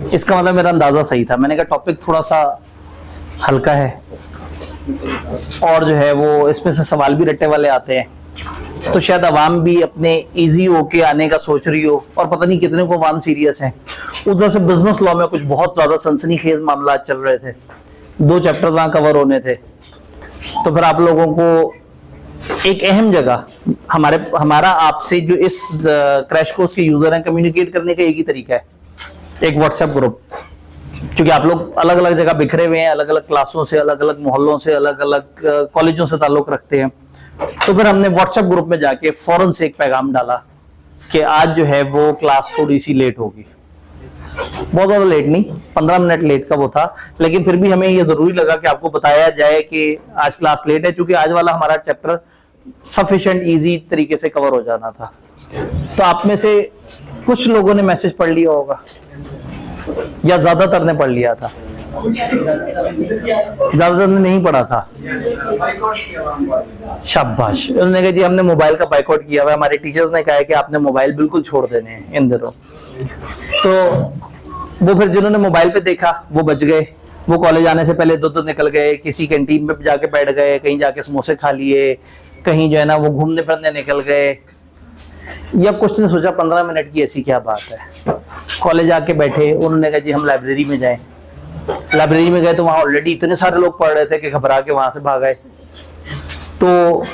इसका मतलब मेरा अंदाजा सही था। मैंने कहा टॉपिक थोड़ा सा हल्का है और जो है वो इसमें से सवाल भी रट्टे वाले आते हैं, तो शायद अवाम भी अपने इजी होके आने का सोच रही हो, और पता नहीं कितने को अवाम सीरियस है। उधर से बिजनेस लॉ में कुछ बहुत ज्यादा सनसनीखेज मामला चल रहे थे, 2 चैप्टर वहां कवर होने थे। तो फिर आप लोगों को एक अहम जगह हमारा आपसे जो इस क्रैश कोर्स के यूजर हैं, कम्युनिकेट करने का एक ही तरीका है, एक व्हाट्सएप ग्रुप। क्योंकि आप लोग अलग अलग जगह बिखरे हुए हैं, अलग अलग क्लासों से, अलग अलग मोहल्लों से, अलग अलग कॉलेजों से ताल्लुक रखते हैं। तो फिर हमने व्हाट्सएप ग्रुप में जाके फौरन से एक पैगाम डाला कि आज जो है वो क्लास थोड़ी सी लेट होगी। बहुत ज्यादा लेट नहीं, 15 मिनट लेट का वो था, लेकिन फिर भी हमें ये जरूरी लगा कि आपको बताया जाए कि आज क्लास लेट है, क्योंकि आज वाला हमारा चैप्टर सफिशिएंट इजी तरीके से कवर हो जाना था। तो आप में से कुछ लोगों ने मैसेज पढ़ लिया होगा या ज्यादातर ने पढ़ लिया था? ज्यादातर ने नहीं पढ़ा था। शाबाश। उन्होंने कहा जी हमने मोबाइल का बाइकआउट किया हुआ है, हमारे टीचर्स ने कहा है कि आपने मोबाइल बिल्कुल छोड़ देने हैं इन दिनों। तो वो फिर जिन्होंने मोबाइल पे देखा वो बच गए, वो कॉलेज आने से पहले दो निकल गए, किसी कैंटीन पे जाके बैठ गए, कहीं जाके समोसे खा लिए, कहीं जो है ना वो घूमने फिरने निकल गए, या कुछ ने सोचा 15 मिनट की ऐसी क्या बात है। कॉलेज आके बैठे, उन्होंने कहा जी हम लाइब्रेरी में जाएं। लाइब्रेरी में गए तो वहां ऑलरेडी इतने सारे लोग पढ़ रहे थे कि घबरा के वहां से भाग आए। तो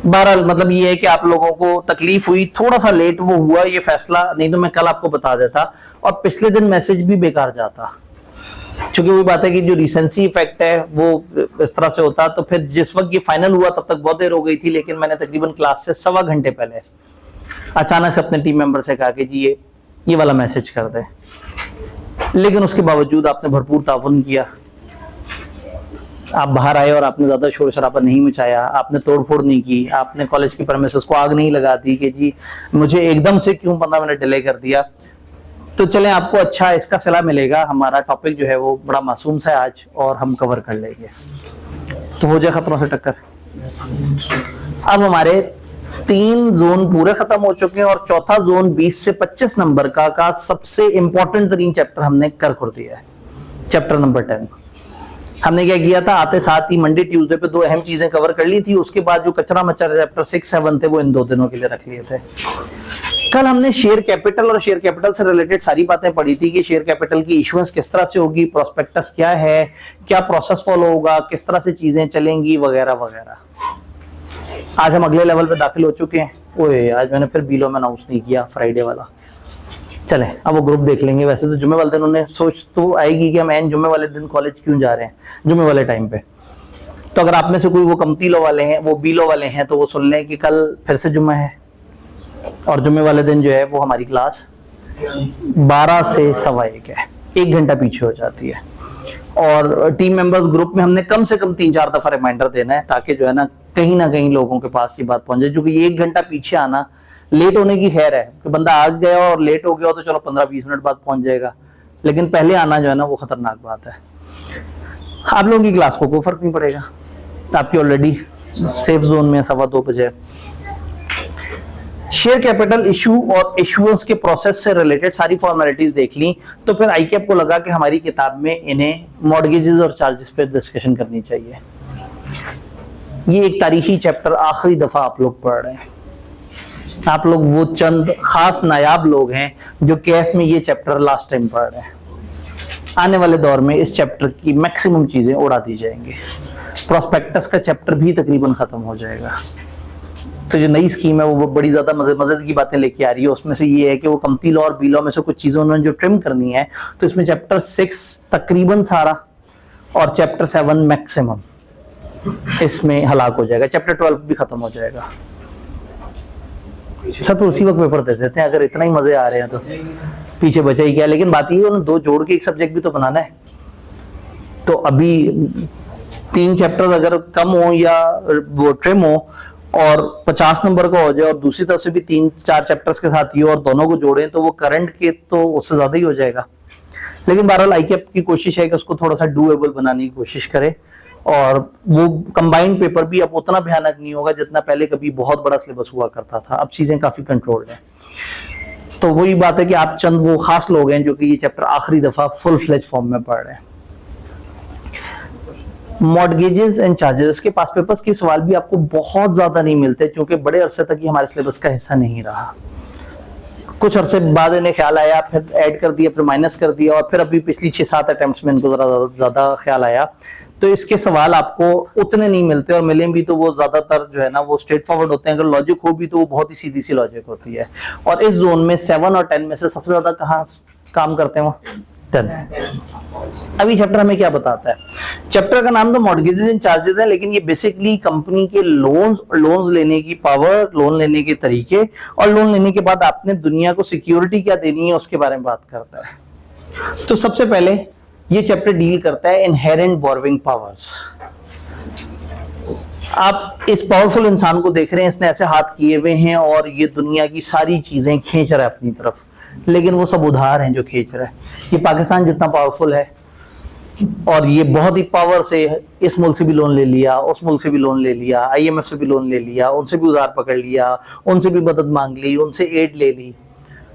बहरहाल मतलब ये है कि आप लोगों को तकलीफ हुई, थोड़ा सा लेट वो हुआ ये फैसला, नहीं तो मैं कल आपको बता देता और पिछले दिन मैसेज भी बेकार जाता। क्योंकि वही बात है कि जो रिसेंसी इफेक्ट है वो इस तरह से होता। तो फिर जिस वक्त ये फाइनल हुआ तब तक बहुत देर हो गई थी, लेकिन मैंने तकरीबन क्लास से 1.25 घंटे पहले अचानक से अपने टीम मेंबर से कहा कि जी ये वाला मैसेज कर दे। लेकिन उसके बावजूद आपने भरपूर ताउन किया, आप बाहर आए और आपने ज्यादा शोर शराबा नहीं मचाया, आपने तोड़फोड़ नहीं की, आपने कॉलेज की प्रेमिसेस को आग नहीं लगा दी कि जी मुझे एकदम से क्यों 15 मिनट डिले कर दिया। तो चलें आपको अच्छा इसका सलाह मिलेगा। हमारा टॉपिक जो है वो बड़ा मासूम सा है आज, और हम कवर कर लेंगे तो हो जाए खतरों से टक्कर। अब हमारे 3 जोन पूरे खत्म हो चुके हैं और चौथा जोन 20 से 25 नंबर का सबसे इंपॉर्टेंट तरीन चैप्टर हमने कर दिया है, चैप्टर नंबर 10। हमने क्या किया था, आते साथ ही मंडे ट्यूसडे पे 2 अहम चीजें कवर कर ली थी। उसके बाद जो कचरा मचर चैप्टर 6, 7 थे वो इन 2 दिनों के लिए रख लिए थे। कल हमने शेयर कैपिटल और शेयर कैपिटल से रिलेटेड सारी बातें पढ़ी थी कि शेयर कैपिटल की इशुएंस किस तरह से होगी, प्रोस्पेक्टस क्या है, क्या प्रोसेस फॉलो होगा, किस तरह से चीजें चलेंगी वगैरह वगैरह। आज हम अगले लेवल पे दाखिल हो चुके हैं। ओए आज मैंने फिर बीलो में अनाउंस नहीं किया फ्राइडे वाला। चलें अब वो ग्रुप देख लेंगे। वैसे तो जुम्मे वाले दिन उन्हें सोच तो आएगी कि हम एन जुम्मे वाले दिन कॉलेज क्यों जा रहे हैं, जुम्मे वाले टाइम पे। तो अगर आप में से कोई वो कमती लो वाले हैं, वो बीलो वाले हैं, तो वो सुन लें कि कल फिर से जुम्मा है और जुम्मे वाले दिन जो है वो हमारी क्लास 12 से 1:15 है, 1 घंटा पीछे हो जाती है। और टीम मेंबर्स ग्रुप में हमने कम से कम 3-4 दफा रिमाइंडर देना है, ताकि जो है ना कहीं लोगों के पास ये बात पहुंच जाए। क्योंकि ये 1 घंटा पीछे आना, लेट होने की खैर है कि बंदा आ गया और लेट हो गया तो चलो 15-20 मिनट बाद पहुंच जाएगा, लेकिन पहले आना जो है ना वो खतरनाक बात है। आप लोगों की क्लास को कोई फर्क नहीं पड़ेगा, आपकी ऑलरेडी सेफ जोन में 2:15 बजे। शेयर कैपिटल इशू और इशुएंस के प्रोसेस से रिलेटेड सारी फॉर्मेलिटीज देख ली, तो फिर आईकेप को लगा कि हमारी किताब में इन्हें मॉर्गेजेस और चार्जेस पे डिस्कशन करनी चाहिए। ये एक तारीखी चैप्टर आखिरी दफा आप लोग पढ़ रहे हैं। आप लोग वो चंद खास नायाब लोग हैं जो केएफ में ये चैप्टर लास्ट टाइम पढ़ रहे हैं। आने वाले दौर में इस चैप्टर की मैक्सिमम चीजें उड़ा दी जाएंगी। प्रोस्पेक्टस का चैप्टर भी तकरीबन खत्म हो जाएगा। तो जो नई स्कीम है वो बड़ी ज्यादा मजे की बातें लेके आ रही है। उसमें से ये है कि वो कमती लॉ और बी लॉ में से कुछ चीजों उन्होंने जो ट्रिम करनी है, तो इसमें चैप्टर 6 तकरीबन सारा और चैप्टर 7 मैक्सिमम इसमें हलाक हो जाएगा। चैप्टर 12 भी खत्म हो जाएगा। सब तो उसी वक्त पेपर दे देते हैं, अगर इतना ही मजे आ रहे हैं तो पीछे बचा ही क्या। लेकिन बात ये है, उन्हें 2 जोड़ के एक सब्जेक्ट भी तो बनाना है। तो अभी 3 चैप्टर अगर कम हो या वो ट्रिम हो और 50 नंबर का हो जाए और दूसरी तरफ से भी 3-4 चैप्टर्स के साथ ही और दोनों को जोड़ें, तो वो करंट के तो उससे ज्यादा ही हो जाएगा। लेकिन बहरहाल आईकेप की कोशिश है कि उसको थोड़ा सा डूएबल बनाने की कोशिश करे, और वो कंबाइंड पेपर भी अब उतना भयानक नहीं होगा जितना पहले कभी बहुत बड़ा सिलेबस हुआ करता था। अब चीजें काफी कंट्रोल्ड है। तो वही बात है कि आप चंद वो खास लोग हैं जो कि ये चैप्टर आखिरी दफा फुल फ्लेज फॉर्म में पढ़ रहे हैं। मॉर्गेजेस एंड चार्जेस के पास पेपर्स के सवाल भी आपको बहुत ज्यादा नहीं मिलते, क्योंकि बड़े अरसे तक ये हमारे सिलेबस का हिस्सा नहीं रहा। कुछ अरसे बाद इन्हें ख्याल आया, फिर ऐड कर दिया, फिर माइनस कर दिया, और फिर अभी पिछली 6-7 अटेम्प्ट्स में इनको जरा ज्यादा ख्याल आया। तो इसके सवाल आपको उतने नहीं मिलते, और मिले भी तो वो ज्यादातर जो है ना वो स्ट्रेट फॉरवर्ड होते हैं। अगर लॉजिक हो भी तो वो बहुत ही सीधी सी लॉजिक होती है। और इस जोन में 7 और 10 में से सबसे ज्यादा कहाँ काम करते हैं वो 10। अभी चैप्टर हमें क्या बताता है? चैप्टर का नाम तो मॉर्गेजेस एंड चार्जेस है, लेकिन ये बेसिकली कंपनी के लोन्स लेने की पावर, लोन लेने के तरीके, और लोन लेने के बाद आपने दुनिया को सिक्योरिटी क्या देनी है उसके बारे में बात करता है। तो सबसे पहले ये चैप्टर डील करता है इनहेरेंट बोरोइंग पावर्स। आप इस पावरफुल इंसान को देख रहे हैं, इसने ऐसे हाथ किए हुए हैं और ये दुनिया की सारी चीजें खींच रहा है अपनी तरफ, लेकिन वो सब उधार हैं जो खींच रहा है। ये पाकिस्तान जितना पावरफुल है, और ये बहुत ही पावर से इस मुल्क से भी लोन ले लिया, उस मुल्क से भी लोन ले लिया, IMF से भी लोन ले लिया, उनसे भी उधार पकड़ लिया, उनसे भी मदद मांग ली, उनसे एड ले ली।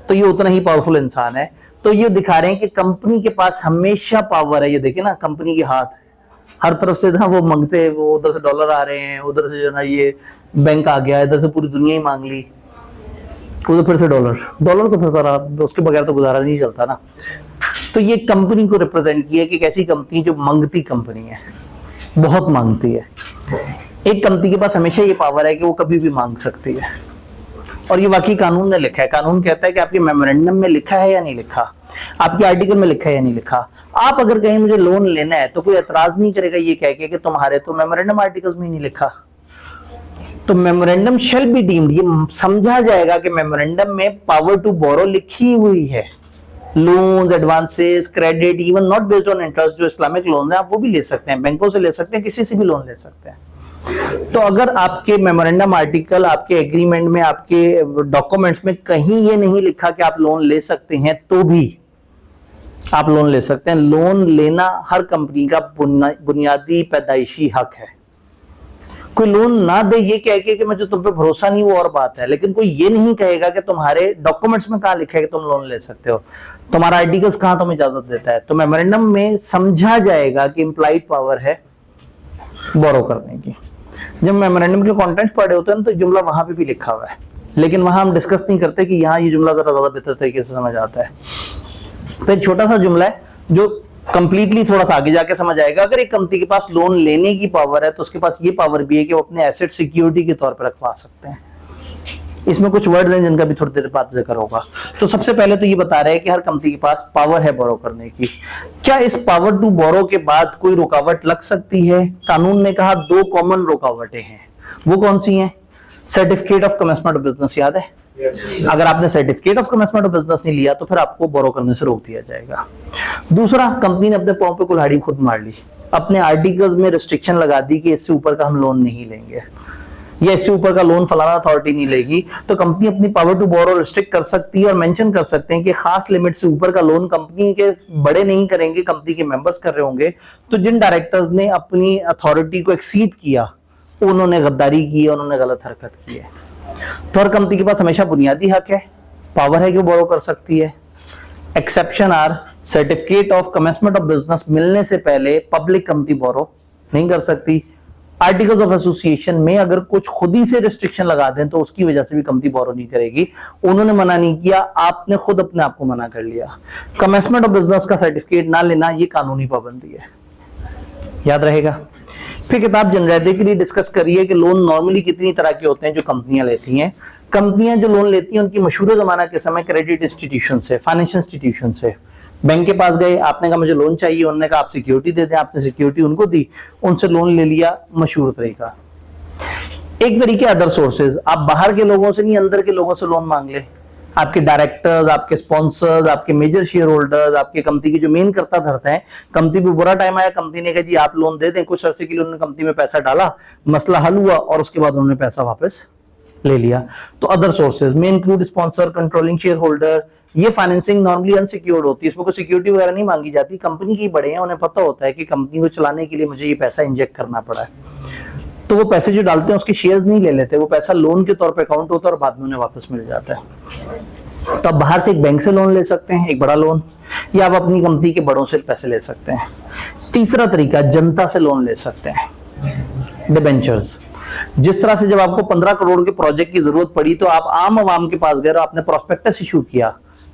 तो ये उतना ही पावरफुल इंसान है। तो ये दिखा रहे हैं कि कंपनी के पास हमेशा पावर है। ये देखिए ना, कंपनी के हाथ हर तरफ से ना वो मांगते हैं, वो उधर से डॉलर आ रहे हैं, उधर से जो ना ये बैंक आ गया, इधर से पूरी दुनिया ही मांग ली, उधर फिर से डॉलर तो फिर सारा, उसके बगैर तो गुजारा नहीं चलता ना। तो ये कंपनी को रिप्रेजेंट किया कि एक ऐसी कंपनी जो मांगती कंपनी है, बहुत मांगती है। एक कंपनी के पास हमेशा ये पावर है कि वो कभी भी मांग सकती है, और ये वाकई कानून ने लिखा है। कानून कहता है कि आपके मेमोरेंडम में लिखा है या नहीं लिखा, आपके आर्टिकल में लिखा है या नहीं लिखा। आप अगर कहीं मुझे लोन लेना है तो कोई एतराज नहीं करेगा ये कह के कि तुम्हारे तो मेमोरेंडम आर्टिकल्स में नहीं लिखा। तो मेमोरेंडम शेल बी डीम्ड, ये समझा जाएगा कि मेमोरेंडम में पावर टू बोरो लिखी हुई है। Loans, advances, credit, even not based on interest, जो इस्लामिक लोन है आप वो भी ले सकते हैं, बैंकों से ले सकते हैं, किसी से भी लोन ले सकते हैं। तो अगर आपके मेमोरेंडम आर्टिकल, आपके एग्रीमेंट में, आपके डॉक्यूमेंट्स में कहीं ये नहीं लिखा कि आप लोन ले सकते हैं, तो भी आप लोन ले सकते हैं। लोन लेना हर कंपनी का बुनियादी पैदाइशी हक है। कोई लोन ना दे ये कह के कि मुझे तुम पे भरोसा नहीं, वो और बात है, लेकिन कोई ये नहीं कहेगा कि तुम्हारे डॉक्यूमेंट्स में कहां लिखा है कि तुम लोन ले सकते हो, तुम्हारा आर्टिकल्स कहां तुम्हें इजाजत देता है। तो मेमोरेंडम में समझा जाएगा कि इंप्लाइड पावर है बोरो करने की। जब मेमोरेंडम के कंटेंट्स पढ़े होते हैं तो जुमला वहां पे भी लिखा हुआ है, लेकिन वहां हम डिस्कस नहीं करते कि यहाँ ये जुमला जरा ज्यादा बेहतर तरीके से समझ आता है। तो एक छोटा सा जुमला है जो कंप्लीटली थोड़ा सा आगे जाके समझ आएगा। अगर एक कंपनी के पास लोन लेने की पावर है तो उसके पास ये पावर भी है कि वो अपने एसेट सिक्योरिटी के तौर पर रखवा सकते हैं। इसमें कुछ वर्ड्स हैं जिनका भी थोड़ी देर बाद जिक्र होगा। तो सबसे पहले तो ये बता रहे हैं कि हर कंपनी के पास पावर है बोरो करने की। क्या इस पावर टू बोरो के बाद कोई रुकावट लग सकती है? कानून ने कहा 2 कॉमन रुकावटें हैं। वो कौन सी हैं? Certificate of commencement of business, याद है? अगर आपने certificate of commencement of business नहीं लिया तो फिर आपको बोरो करने से रोक दिया जाएगा। दूसरा, कंपनी ने अपने पांव पे कुल्हाड़ी खुद मार ली, अपने आर्टिकल्स में रिस्ट्रिक्शन लगा दी कि इससे ऊपर का हम लोन नहीं लेंगे, या इससे ऊपर का लोन फलाना अथॉरिटी नहीं लेगी। तो कंपनी अपनी पावर टू बोरो रिस्ट्रिक्ट कर सकती है और मेंशन कर सकते हैं कि खास लिमिट से ऊपर का लोन कंपनी के बड़े नहीं करेंगे, कंपनी के मेंबर्स कर रहे होंगे। तो जिन डायरेक्टर्स ने अपनी अथॉरिटी को एक्सीड किया, उन्होंने गद्दारी की, उन्होंने गलत हरकत की है। तो हर कंपनी के पास हमेशा बुनियादी हक है, पावर है कि बोरो कर सकती है। Exception are, certificate of commencement of business मिलने से पहले पब्लिक कंपनी बोरो नहीं कर सकती। आर्टिकल्स ऑफ एसोसिएशन में अगर कुछ खुद ही से रिस्ट्रिक्शन लगा दें तो उसकी वजह से भी कंपनी बोरो नहीं करेगी। उन्होंने मना नहीं किया, आपने खुद अपने आप को मना कर लिया। कमेंसमेंट ऑफ बिजनेस का सर्टिफिकेट ना लेना ये कानूनी पाबंदी है, याद रहेगा। फिर किताब जनरेटिकली डिस्कस करिए कि लोन नॉर्मली कितनी तरह के होते हैं जो कंपनियां लेती हैं। कंपनियां जो लोन लेती हैं उनकी मशहूर जमाना के समय क्रेडिट इंस्टीट्यूशन से, फाइनेंशियल इंस्टीट्यूशन से, बैंक के पास गए, आपने कहा मुझे लोन चाहिए, उन्होंने कहा आप सिक्योरिटी दे दें, आपने सिक्योरिटी उनको दी, उनसे लोन ले लिया, मशहूर तरीका। एक तरीके अदर सोर्सेज, आप बाहर के लोगों से नहीं अंदर के लोगों से लोन मांग ले। आपके डायरेक्टर्स, आपके स्पॉन्सर्स, आपके मेजर शेयर होल्डर्स, आपके कंपनी के जो मेन करता धरते हैं, कंपनी पे बुरा टाइम आया, कंपनी ने कहा जी आप लोन दे दें, कुछ अर्से के लिए उन्होंने कंपनी में पैसा डाला, मसला हल हुआ और उसके बाद उन्होंने पैसा वापस ले लिया। तो अदर सोर्सेज में include sponsor, controlling share holder. ये फाइनेंसिंग नॉर्मली अनसिक्योर्ड होती है, इसमें कोई सिक्योरिटी वगैरह नहीं मांगी जाती। कंपनी के बड़े हैं, उन्हें पता होता है कि कंपनी को चलाने के लिए मुझे ये पैसा इंजेक्ट करना पड़ा है, तो वो पैसे जो डालते हैं उसके शेयर्स नहीं ले लेते, वो पैसा लोन के तौर पे अकाउंट होता है और बाद में उन्हें वापस मिल जाता है। तो आप बाहर से एक बैंक से लोन ले सकते हैं, एक बड़ा लोन, या आप अपनी कंपनी के बड़ों से पैसे ले सकते हैं। तीसरा तरीका, जनता से लोन ले सकते हैं, डिबेंचर्स। जिस तरह से जब आपको 15 करोड़ के प्रोजेक्ट की जरूरत पड़ी तो आप आम आवाम के पास गए और आपने प्रोस्पेक्टस इशू किया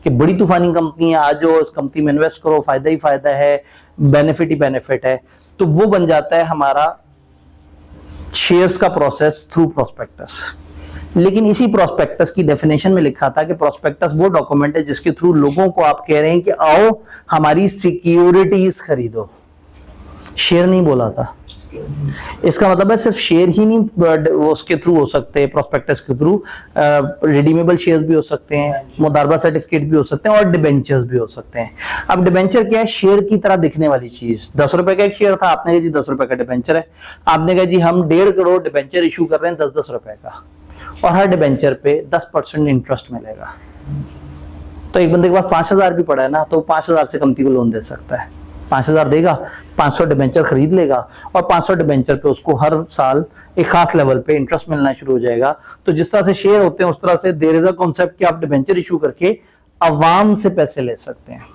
कि बड़ी तूफानी कंपनी है, आज जो इस कंपनी में इन्वेस्ट करो, फायदा ही फायदा है, बेनिफिट ही बेनिफिट है, तो वो बन जाता है हमारा शेयर्स का प्रोसेस थ्रू प्रोस्पेक्टस। लेकिन इसी प्रोस्पेक्टस की डेफिनेशन में लिखा था कि प्रोस्पेक्टस वो डॉक्यूमेंट है जिसके थ्रू लोगों को आप कह रहे हैं कि आओ हमारी सिक्योरिटीज खरीदो। शेयर नहीं बोला था। इसका मतलब है सिर्फ शेयर ही नहीं वो उसके थ्रू हो सकते हैं, प्रोस्पेक्टस के थ्रू रिडीमेबल शेयर्स भी हो सकते हैं, मुदारबा सर्टिफिकेट भी हो सकते हैं और डिबेंचर्स भी हो सकते हैं। अब डिबेंचर क्या है? शेयर की तरह दिखने वाली चीज। 10 रुपए का एक शेयर था, आपने कहा जी 10 रुपए का डिबेंचर है। आपने कहा जी हम 1.5 करोड़ डिबेंचर इशू कर रहे हैं 10-10 रुपए का, और हर डिबेंचर पे 10% इंटरेस्ट मिलेगा। तो एक बंदे के पास 5,000 भी पड़ा है ना, तो 5,000 से कंपनी को लोन दे सकता है। 5,000 देगा, 500 डिबेंचर खरीद लेगा और 500 डिबेंचर पे उसको हर साल एक खास लेवल पे इंटरेस्ट मिलना शुरू हो जाएगा। तो जिस तरह से शेयर होते हैं उस तरह से देयर इज अ कॉन्सेप्ट कि आप डिबेंचर इशू करके अवाम से पैसे ले सकते हैं।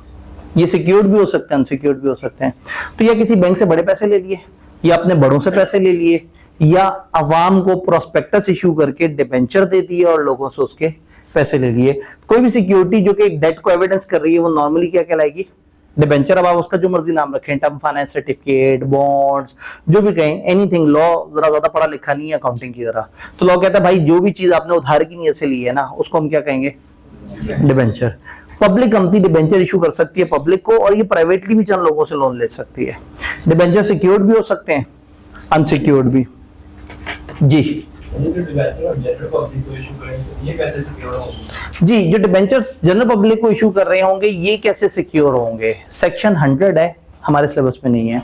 ये सिक्योर्ड भी हो सकते हैं, अनसिक्योर्ड भी हो सकते हैं। तो या किसी बैंक से बड़े पैसे ले लिए, या अपने बड़ों से पैसे ले लिए, या अवाम को प्रोस्पेक्टस इशू करके डिबेंचर दे दिए और लोगों से उसके पैसे ले लिए। कोई भी सिक्योरिटी जो कि एक डेट को एविडेंस कर रही है वो नॉर्मली क्या कहलाएगी? डिबेंचर। अब आप उसका जो मर्जी नाम रखें, टर्म फाइनेंस सर्टिफिकेट, बॉन्ड्स, जो भी कहें, एनीथिंग। लॉ जरा ज्यादा पढ़ा लिखा नहीं है अकाउंटिंग की तरह, तो लॉ कहता है भाई जो भी चीज आपने उधार की नीयत से ली है ना उसको हम क्या कहेंगे? Debenture. Public company debenture issue कर सकती है पब्लिक को, और ये प्राइवेटली भी चंद लोगों से लोन ले सकती है। डिबेंचर सिक्योर्ड भी हो सकते हैं, अनसिक्योर्ड भी। जी जी, जो डिबेंचर्स जनरल पब्लिक को इशू कर रहे होंगे ये कैसे सिक्योर होंगे? सेक्शन 100 है, हमारे सिलेबस में नहीं है।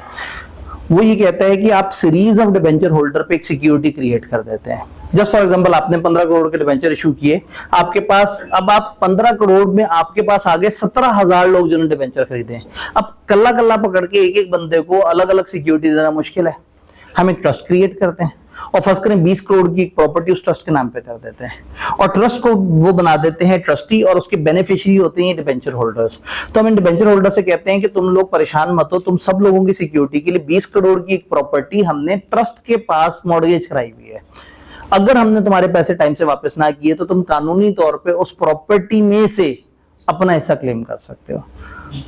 वो ये कहता है कि आप सीरीज ऑफ डिबेंचर होल्डर पे एक सिक्योरिटी क्रिएट कर देते हैं। जस्ट फॉर एग्जांपल आपने 15 करोड़ के डिबेंचर इशू किए, आपके पास अब आप 15 करोड़ में आपके पास आगे 17,000 लोग जिन्होंने डिबेंचर खरीदे। अब कल्ला कल्ला पकड़ के एक एक बंदे को अलग अलग सिक्योरिटी देना मुश्किल है। हम एक ट्रस्ट क्रिएट करते हैं और फर्स्ट करें 20 करोड़ की प्रॉपर्टी उस ट्रस्ट के नाम पे कर देते हैं, और ट्रस्ट को वो बना देते हैं ट्रस्टी, और उसके बेनिफिशियरी होते हैं डिबेंचर होल्डर्स। तो हम इन डिबेंचर होल्डर से कहते हैं कि तुम लोग परेशान मत हो, तुम सब लोगों की सिक्योरिटी के लिए 20 करोड़ की एक प्रॉपर्टी हमने ट्रस्ट के पास मॉर्गेज कराई हुई है। अगर हमने तुम्हारे पैसे टाइम से वापस ना किए तो तुम कानूनी तौर पे उस प्रॉपर्टी में से अपना हिस्सा क्लेम कर सकते हो।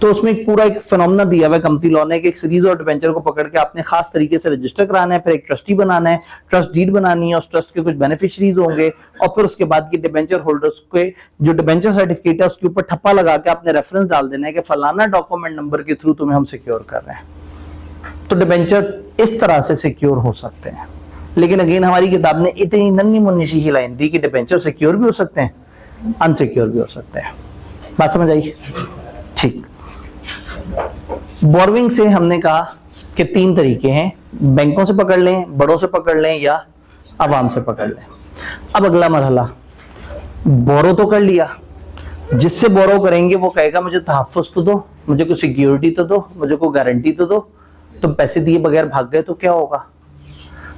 तो उसमें एक पूरा एक फिनोमेना दिया हुआ है कंपनी लॉ ने कि एक सीरीज और डिबेंचर को पकड़ के आपने खास तरीके से रजिस्टर कराना है, फिर एक ट्रस्टी बनाना है, ट्रस्ट डीड बनानी है, उस ट्रस्ट के कुछ बेनिफिशियरीज होंगे, और फिर उसके बाद की डिबेंचर होल्डर्स के जो डिबेंचर सर्टिफिकेट है उसके ऊपर ठप्पा लगा के आपने रेफरेंस डाल देना है कि फलाना डॉक्यूमेंट नंबर के थ्रू तुम्हें हम सिक्योर कर रहे हैं। तो डिबेंचर इस तरह से सिक्योर हो सकते हैं। लेकिन अगेन हमारी किताब ने इतनी नन्ही मुन्नी सी ही लाइन दी कि डिबेंचर सिक्योर भी हो सकते हैं, अनसिक्योर भी हो सकते हैं। बात समझ आई? ठीक। बोरविंग से हमने कहा कि 3 तरीके हैं, बैंकों से पकड़ लें, बड़ों से पकड़ लें, या आवाम से पकड़ लें। अब अगला मरहला, बोरो तो कर लिया, जिससे बोरो करेंगे वो कहेगा मुझे तहफ्फुज़ तो दो, मुझे कोई सिक्योरिटी तो दो, मुझे कोई गारंटी तो दो। तुम पैसे दिए बगैर भाग गए तो क्या होगा?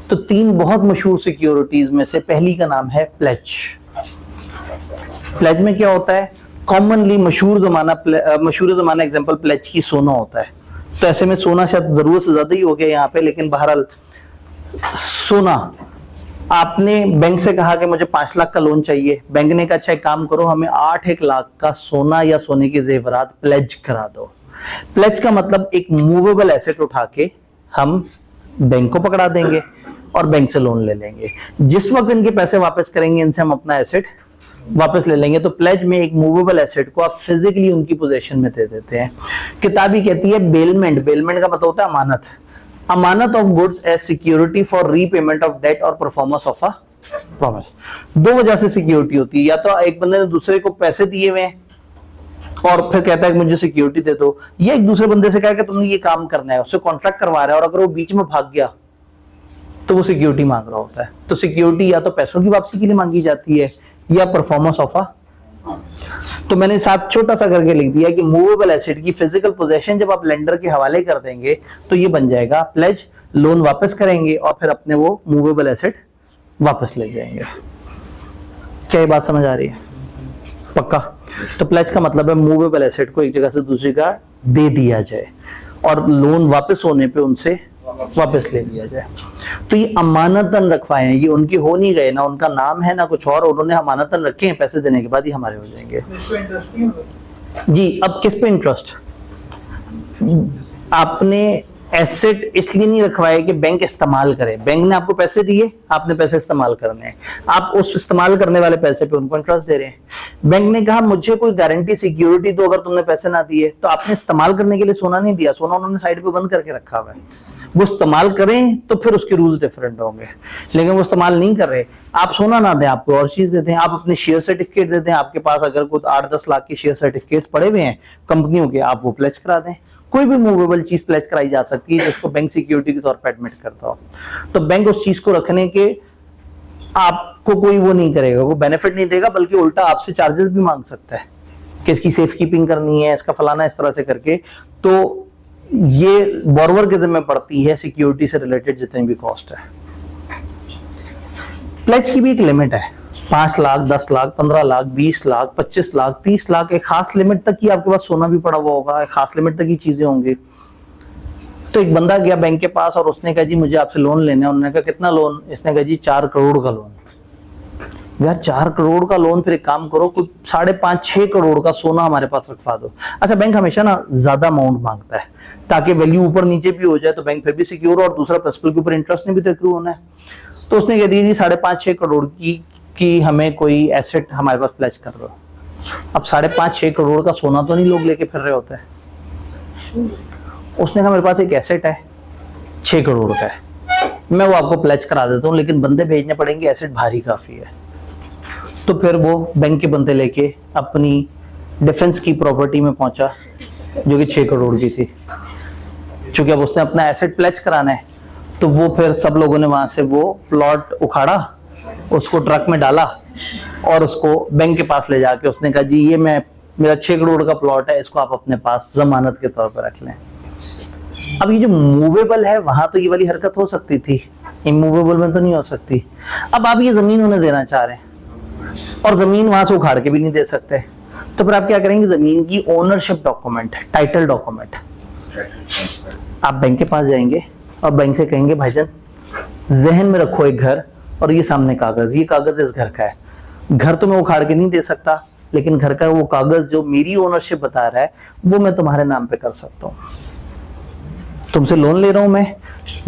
तो 3 बहुत मशहूर सिक्योरिटीज में से पहली का नाम है प्लेज। प्लेज में क्या होता है? कॉमनली मशहूर जमाना एग्जांपल प्लेज की सोना होता है। तो ऐसे में सोना शायद जरूरत से ज्यादा ही हो गया यहाँ पे, लेकिन बहरहाल सोना, आपने बैंक से कहा कि मुझे 5 लाख का लोन चाहिए, बैंक ने कहा अच्छा एक काम करो हमें 8 लाख का सोना या सोने के जेवरात प्लेज करा दो। प्लेज का मतलब एक मूवेबल एसेट उठा के हम बैंक को पकड़ा देंगे और बैंक से लोन ले लेंगे। जिस वक्त इनके पैसे वापस करेंगे इनसे हम अपना एसेट वापस ले लेंगे। तो प्लेज में एक मूवेबल एसेट को आप फिजिकली उनकी पोजीशन में दे देते हैं। किताब ही कहती है बेलमेंट, बेलमेंट का मतलब होता है अमानत, अमानत of goods as security for repayment of debt और परफॉर्मेंस ऑफ अ प्रॉमिस। 2 वजह से सिक्योरिटी होती है, या तो एक बंदे ने दूसरे को पैसे दिए हुए हैं और फिर कहता है कि मुझे सिक्योरिटी दे दो, या एक दूसरे बंदे से कहा कि तुमने ये काम करना है, उससे कॉन्ट्रैक्ट करवा रहा है, और अगर वो बीच में भाग गया तो वो सिक्योरिटी मांग रहा होता है। तो सिक्योरिटी या तो पैसों की वापसी के लिए मांगी जाती है या परफॉर्मेंस ऑफ अ। तो मैंने साथ छोटा सा करके लिख दिया कि मूवेबल एसेट की फिजिकल पोजेशन जब आप लेंडर के हवाले कर देंगे तो ये बन जाएगा प्लेज, लोन वापस करेंगे और फिर अपने वो मूवेबल एसेट वापस ले जाएंगे। क्या ये बात समझ आ रही है? पक्का? तो प्लेज का मतलब है मूवेबल एसेट को एक जगह से दूसरी जगह दे दिया जाए और लोन वापस होने पे उनसे वापस ले लिया जाए। तो ये अमानतन रखवाए हैं, ये उनके हो नहीं गए, ना उनका नाम है ना कुछ और, उन्होंने अमानतन रखे हैं, पैसे देने के बाद ही हमारे हो जाएंगे। जी, अब किस पे इंटरेस्ट? आपने एसेट इसलिए नहीं रखवाए कि बैंक इस्तेमाल करे, बैंक ने आपको पैसे दिए, आपने पैसे इस्तेमाल करने हैं, आप उस इस्तेमाल करने वाले पैसे पे उनको इंटरेस्ट दे रहे हैं। बैंक ने कहा मुझे कोई गारंटी सिक्योरिटी दो अगर तुमने पैसे ना दिए, तो आपने इस्तेमाल करने के लिए सोना नहीं दिया, सोना उन्होंने साइड पे बंद करके रखा हुआ है, वो इस्तेमाल करें तो फिर उसके रूल्स डिफरेंट होंगे, लेकिन वो इस्तेमाल नहीं कर रहे। आप सोना ना दें, आपको और चीज देते हैं, आप अपने शेयर सर्टिफिकेट देते हैं, आपके पास अगर कुछ 8-10 लाख के शेयर सर्टिफिकेट्स पड़े हुए हैं कंपनियों के, आप वो प्लेज करा दें। कोई भी मूवेबल चीज प्लेज कराई जा सकती है जिसको बैंक सिक्योरिटी के तौर पर एडमिट करता हो, तो बैंक उस चीज को रखने के आपको कोई वो नहीं करेगा, वो बेनिफिट नहीं देगा, बल्कि उल्टा आपसे चार्जेस भी मांग सकता है कि इसकी सेफ कीपिंग करनी है, इसका फलाना, इस तरह से करके। तो ये बोरोवर के जिम्मे पड़ती है सिक्योरिटी से रिलेटेड जितनी भी कॉस्ट है। प्लेज की भी एक लिमिट है, 5 लाख, 10 लाख, 15 लाख, 20 लाख, 25 लाख, 30 लाख, एक खास लिमिट तक की आपके पास सोना भी पड़ा हुआ होगा, एक खास लिमिट तक की चीजें होंगी। तो एक बंदा गया बैंक के पास और उसने कहा जी मुझे आपसे लोन लेना है। उन्होंने कहा कितना लोन? इसने कहा जी 4 करोड़ का लोन। यार 4 करोड़ का लोन, फिर एक काम करो कुछ 5.5-6 करोड़ का सोना हमारे पास रखवा दो। अच्छा, बैंक हमेशा ना ज्यादा अमाउंट मांगता है ताकि वैल्यू ऊपर नीचे भी हो जाए तो बैंक फिर भी सिक्योर, और दूसरा प्रिंसिपल के ऊपर इंटरेस्ट नहीं भी तो एक्रू होना है। तो उसने कह दिया जी 5.5-6 करोड़ की हमें कोई एसेट हमारे पास प्लेज कर दो। अब 5.5-6 करोड़ का सोना तो नहीं लोग लेके फिर रहे होते हैं। उसने कहा मेरे पास एक एसेट है 6 करोड़ का है, मैं वो आपको प्लेज करा देता हूँ, लेकिन बंदे भेजने पड़ेंगे, एसेट भारी काफी है। तो फिर वो बैंक के बंदे लेके अपनी डिफेंस की प्रॉपर्टी में पहुंचा जो कि 6 करोड़ की थी। चूंकि अब उसने अपना एसेट प्लेज कराना है, तो वो फिर सब लोगों ने वहां से वो प्लॉट उखाड़ा, उसको ट्रक में डाला और उसको बैंक के पास ले जाके उसने कहा जी ये मेरा 6 करोड़ का प्लॉट है, इसको आप अपने पास जमानत के तौर पर रख लें। अब ये जो मूवेबल है वहां तो ये वाली हरकत हो सकती थी, इमूवेबल में तो नहीं हो सकती। अब आप ये जमीन उन्हें देना चाह रहे हैं और जमीन वहां से उखाड़ के भी नहीं दे सकते, तो फिर आप क्या करेंगे? जमीन की ओनरशिप डॉक्यूमेंट, टाइटल डॉक्यूमेंट, आप बैंक के पास जाएंगे और बैंक से कहेंगे भाईजान जहन में रखो एक घर और ये सामने कागज, ये कागज इस घर का है, घर तो मैं उखाड़ के नहीं दे सकता, लेकिन घर का वो कागज जो मेरी ओनरशिप बता रहा है वो मैं तुम्हारे नाम पे कर सकता हूँ। तुमसे लोन ले रहा हूं मैं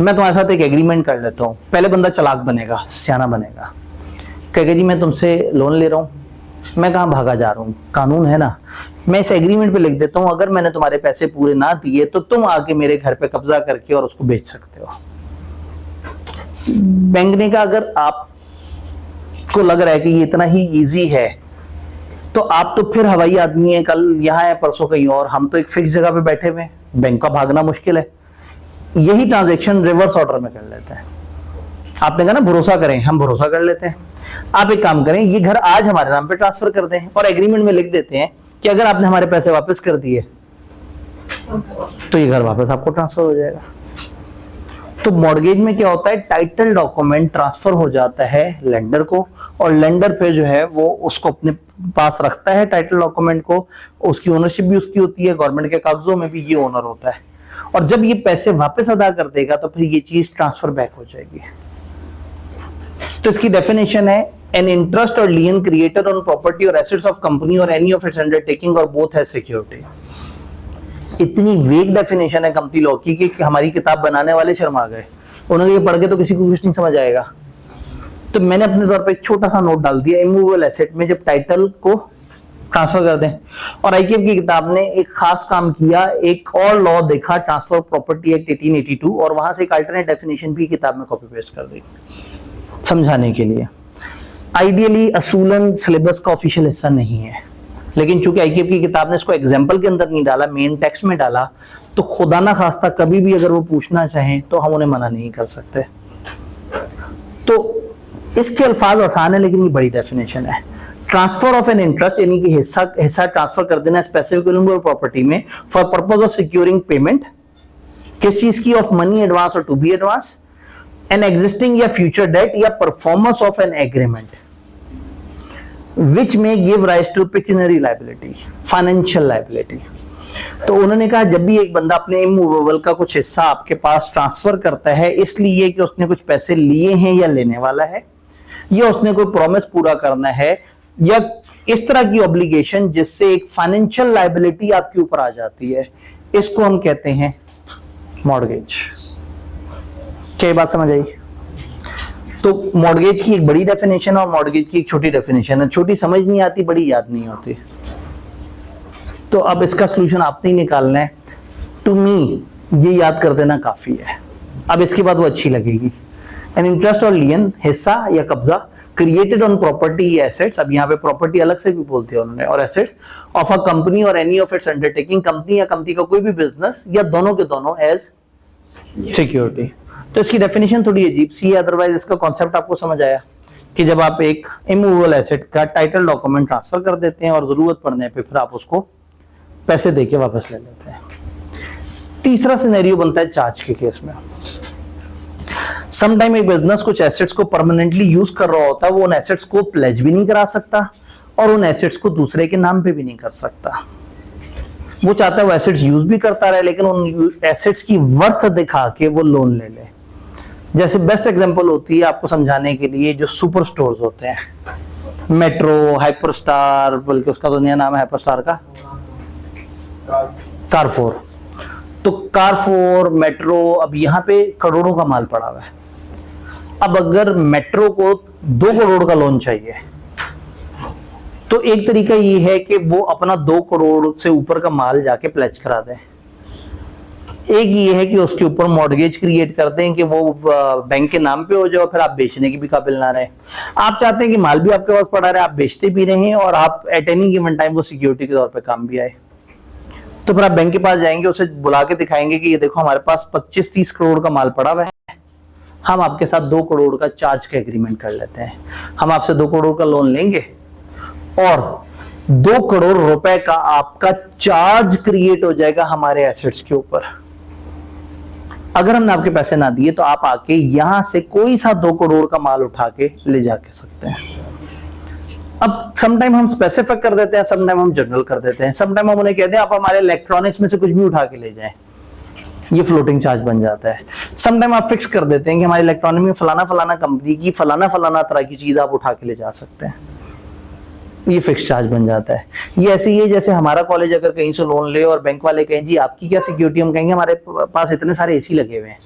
तुम्हारे साथ एक एग्रीमेंट कर लेता हूँ। पहले बंदा चालाक बनेगा, सियाना बनेगा, कहेगा जी मैं तुमसे लोन ले रहा हूँ, मैं कहाँ भागा जा रहा हूँ, कानून है ना, मैं इस एग्रीमेंट पे लिख देता हूँ अगर मैंने तुम्हारे पैसे पूरे ना दिए तो तुम आके मेरे घर पे कब्जा करके और उसको बेच सकते हो। बैंक ने कहा अगर आपको लग रहा है कि ये इतना ही इजी है तो आप तो फिर हवाई आदमी है, कल यहाँ है परसों कहीं और, हम तो एक फिक्स जगह पे बैठे हुए, बैंक का भागना मुश्किल है, यही ट्रांजैक्शन रिवर्स ऑर्डर में कर लेते हैं। आपने कहा ना भरोसा करें, हम भरोसा कर लेते हैं। आप एक काम करें, ये घर आज हमारे नाम पे ट्रांसफर कर दें और एग्रीमेंट में लिख देते हैं कि अगर आपने हमारे पैसे वापस कर दिए तो ये घर वापस आपको ट्रांसफर हो जाएगा। तो मॉर्गेज में क्या होता है? टाइटल डॉक्यूमेंट ट्रांसफर हो जाता है लेंडर को, और लेंडर फिर जो है वो उसको अपने पास रखता है टाइटल डॉक्यूमेंट को, उसकी ओनरशिप भी उसकी होती है, गवर्नमेंट के कागजों में भी ये ओनर होता है, और जब ये पैसे वापस अदा कर देगा तो फिर ये चीज ट्रांसफर बैक हो जाएगी। तो इसकी डेफिनेशन है एन इंटरेस्ट और लियन क्रिएटेड ऑन प्रॉपर्टी और एसेट्स ऑफ कंपनी और एनी ऑफ इट्स अंडरटेकिंग और बोथ हैज सिक्योरिटी। इतनी वेग डेफिनेशन है कंपनी लॉ की कि हमारी किताब बनाने वाले शर्मा गए, उन्होंने ये पढ़ के तो किसी को कुछ नहीं समझ आएगा। तो मैंने अपने तौर पे एक छोटा सा नोट डाल दिया, इमूवेबल एसेट में जब टाइटल को ट्रांसफर कर दें, और आईकेएफ की किताब ने एक खास काम किया, एक और लॉ देखा, ट्रांसफर प्रॉपर्टी एक्ट 1882, और वहां से एक अल्टरनेट डेफिनेशन भी किताब में कॉपी पेस्ट कर दी समझाने के लिए। आइडियली असूलन सिलेबस का ऑफिशियल हिस्सा नहीं है, लेकिन चूंकि आईकेएफ की किताब ने इसको एग्जाम्पल के अंदर नहीं डाला, मेन टेक्स्ट में डाला, तो खुदा ना खास्ता कभी भी अगर वो पूछना चाहें तो हम उन्हें मना नहीं कर सकते। तो इसके अल्फाज आसान है लेकिन ये बड़ी डेफिनेशन है। ट्रांसफर ऑफ एन इंटरेस्ट यानी कि हिस्सा ट्रांसफर कर देना स्पेसिफिक प्रॉपर्टी में for purpose of securing payment, किस चीज की? ऑफ मनी एडवांस और to be advance, an existing या फ्यूचर डेट या performance of an agreement. Which may give rise to pecuniary liability, financial liability. तो उन्होंने कहा जब भी एक बंदा अपने इमूवेबल का कुछ हिस्सा आपके पास ट्रांसफर करता है इसलिए कि उसने कुछ पैसे लिए हैं या लेने वाला है, या उसने कोई प्रॉमिस पूरा करना है, या इस तरह की ऑब्लिगेशन जिससे एक फाइनेंशियल लायबिलिटी आपके ऊपर आ जाती है, इसको हम कहते हैं मॉर्गेज। क्या ये बात समझ आई? तो मॉर्गेज की एक बड़ी डेफिनेशन और मॉर्गेज की एक छोटी डेफिनेशन है। छोटी समझ नहीं आती, बड़ी याद नहीं होती। तो अब इसका सॉल्यूशन आपने ही निकालना है। टू मी ये याद कर देना काफी है। अब इसके बाद वो अच्छी लगेगी। एन इंटरेस्ट और लियन, हिस्सा या कब्जा, क्रिएटेड ऑन प्रॉपर्टी या एसेट्स, अब यहाँ पे प्रॉपर्टी अलग से भी बोलते हैं उन्होंने, और एसेट्स ऑफ अ कंपनी और any of its undertaking, company या कंपनी का कोई भी बिजनेस या दोनों के दोनों एज सिक्योरिटी। तो इसकी डेफिनेशन थोड़ी अजीब सी है, अदरवाइज इसका कॉन्सेप्ट आपको समझ आया कि जब आप एक इमूवेबल एसेट का टाइटल डॉक्यूमेंट ट्रांसफर कर देते हैं और जरूरत पड़ने पे फिर आप उसको पैसे देके वापस ले लेते हैं। तीसरा सिनेरियो बनता है चार्ज के केस में। समटाइम एक बिजनेस कुछ एसेट्स को परमानेंटली यूज कर रहा होता है, वो उन एसेट्स को प्लेज भी नहीं करा सकता और उन एसेट्स को दूसरे के नाम पे भी नहीं कर सकता। वो चाहता है वो एसेट्स यूज भी करता रहे लेकिन उन एसेट्स की वर्थ दिखा के वो लोन ले ले। जैसे बेस्ट एग्जांपल होती है आपको समझाने के लिए जो सुपर स्टोर्स होते हैं, मेट्रो, हाइपरस्टार, बल्कि उसका तो नया नाम है हाइपरस्टार का, कारफोर। तो कारफोर, मेट्रो, अब यहाँ पे करोड़ों का माल पड़ा हुआ है। अब अगर मेट्रो को 2 करोड़ का लोन चाहिए तो एक तरीका ये है कि वो अपना 2 करोड़ से ऊपर का माल जाके प्लेज करा दें। एक ये है कि उसके ऊपर मॉर्गेज क्रिएट कर दें कि वो बैंक के नाम पे हो जाए, फिर आप बेचने की भी काबिल ना रहे। आप चाहते हैं कि माल भी आपके पास पड़ा रहे, आप बेचते भी रहें और आप एट एनी गिवन टाइम वो सिक्योरिटी के तौर पे काम भी आए। तो फिर आप बैंक के पास जाएंगे, उसे बुला के दिखाएंगे कि ये देखो हमारे पास 25-30 करोड़ का माल पड़ा हुआ है, हम आपके साथ 2 करोड़ का चार्ज का एग्रीमेंट कर लेते हैं। हम आपसे 2 करोड़ का लोन लेंगे और 2 करोड़ रुपए का आपका चार्ज क्रिएट हो जाएगा हमारे एसेट्स के ऊपर। अगर हमने आपके पैसे ना दिए तो आप आके यहां से कोई सा 2 करोड़ का माल उठा के ले जाके सकते हैं। अब समटाइम हम स्पेसिफिक कर देते हैं, समटाइम हम जनरल कर देते हैं, समटाइम हम उन्हें कहते हैं आप हमारे इलेक्ट्रॉनिक्स में से कुछ भी उठा के ले जाएं, ये फ्लोटिंग चार्ज बन जाता है। समटाइम आप फिक्स कर देते हैं कि हमारी इलेक्ट्रॉनिक में फलाना फलाना कंपनी की फलाना फलाना तरह की चीज आप उठा के ले जा सकते हैं, ये फिक्स चार्ज बन जाता है। ये ऐसे ही है जैसे हमारा कॉलेज अगर कहीं से लोन ले और बैंक वाले कहें जी आपकी क्या सिक्योरिटी, हम कहेंगे हमारे पास इतने सारे एसी लगे हुए हैं,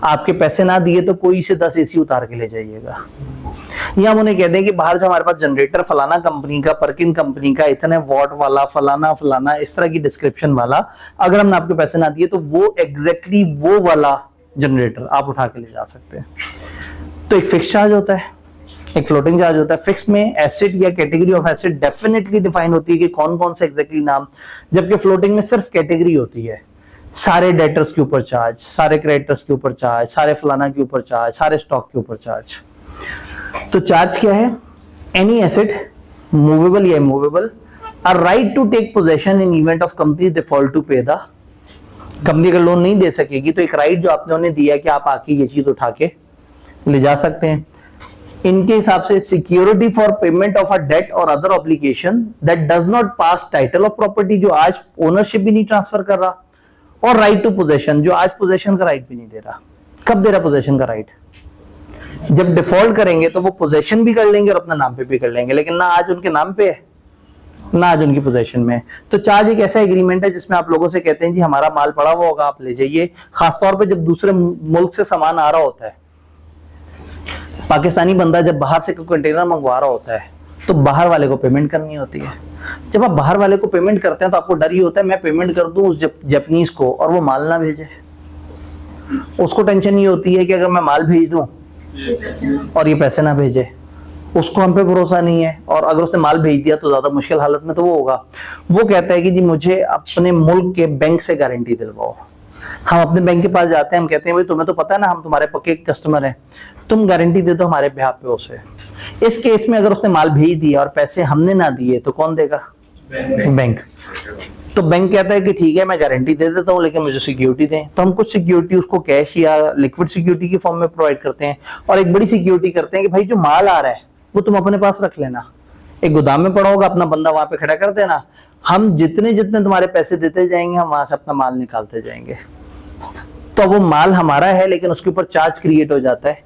आपके पैसे ना दिए तो कोई से 10 एसी उतार के ले जाइएगा। या हम उन्हें कहते हैं कि बाहर जो हमारे पास जनरेटर फलाना कंपनी का, परकिन कंपनी का, इतने वॉट वाला, फलाना फलाना, इस तरह की डिस्क्रिप्शन वाला, अगर हमने आपके पैसे ना दिए तो वो एग्जैक्टली वो वाला जनरेटर आप उठा के ले जा सकते हैं। तो एक फिक्स चार्ज होता है, एक फ्लोटिंग चार्ज होता है। फिक्स में एसेट या category of asset definitely define होती है कि कौन कौन से एग्जैक्टली नाम, जबकि फ्लोटिंग में सिर्फ कैटेगरी होती है। सारे डेटर्स के ऊपर चार्ज, सारे क्रेडिटर्स के ऊपर चार्ज, सारे फलाना के ऊपर चार्ज, सारे स्टॉक के ऊपर चार्ज। तो चार्ज क्या है? एनी एसेट मूवेबल या immovable, a right to take possession in event of company default to pay the, company अगर लोन नहीं दे सकेगी तो एक राइट जो आपने उन्हें दिया कि आप आके ये चीज उठा के ले जा सकते हैं। इनके हिसाब से security for payment of a debt और other obligation that does not pass title of property, जो आज ओनरशिप भी नहीं ट्रांसफर कर रहा, और राइट टू पोजेशन, जो आज पोजेशन का राइट भी नहीं दे रहा। कब दे रहा पोजेशन का राइट? जब डिफॉल्ट करेंगे तो वो पोजेशन भी कर लेंगे और अपना नाम पे भी कर लेंगे, लेकिन ना आज उनके नाम पे है ना आज उनकी पोजेशन में। तो चार्ज एक ऐसा एग्रीमेंट है जिसमें आप लोगों से कहते हैं जी हमारा माल पड़ा हुआ होगा, आप ले जाइए। खासतौर पे जब दूसरे मुल्क से सामान आ रहा होता है, पाकिस्तानी बंदा जब बाहर से कोई कंटेनर मंगवा रहा होता है तो बाहर वाले को पेमेंट करनी होती है। जब आप बाहर वाले को पेमेंट करते हैं तो आपको डर ही होता है मैं पेमेंट कर दूं उस जापानीज को और वो माल ना भेजे। उसको टेंशन ये होती है कि अगर मैं माल भेज दूं और ये पैसे ना भेजे, उसको हम पे भरोसा नहीं है, और अगर उसने माल भेज दिया तो ज्यादा मुश्किल हालत में तो वो होगा। वो कहता है कि जी मुझे अपने मुल्क के बैंक से गारंटी दिलवाओ। हम अपने बैंक के पास जाते हैं, हम कहते हैं भाई तुम्हें तो पता है ना हम तुम्हारे पक्के कस्टमर हैं, तुम गारंटी दे दो हमारे बिहाफ पे उसे। इस केस में अगर उसने माल भेज दिया और पैसे हमने ना दिए तो कौन देगा? बैंक। तो बैंक कहता है कि ठीक है मैं गारंटी दे देता हूँ लेकिन मुझे सिक्योरिटी दें। तो हम कुछ सिक्योरिटी उसको कैश या लिक्विड सिक्योरिटी की फॉर्म में प्रोवाइड करते हैं, और एक बड़ी सिक्योरिटी करते हैं कि भाई जो माल आ रहा है वो तुम अपने पास रख लेना, एक गोदाम में पड़ा होगा, अपना बंदा वहां पे खड़ा कर देना, हम जितने जितने तुम्हारे पैसे देते जाएंगे हम वहां से अपना माल निकालते जाएंगे। तो वो माल हमारा है लेकिन उसके ऊपर चार्ज क्रिएट हो जाता है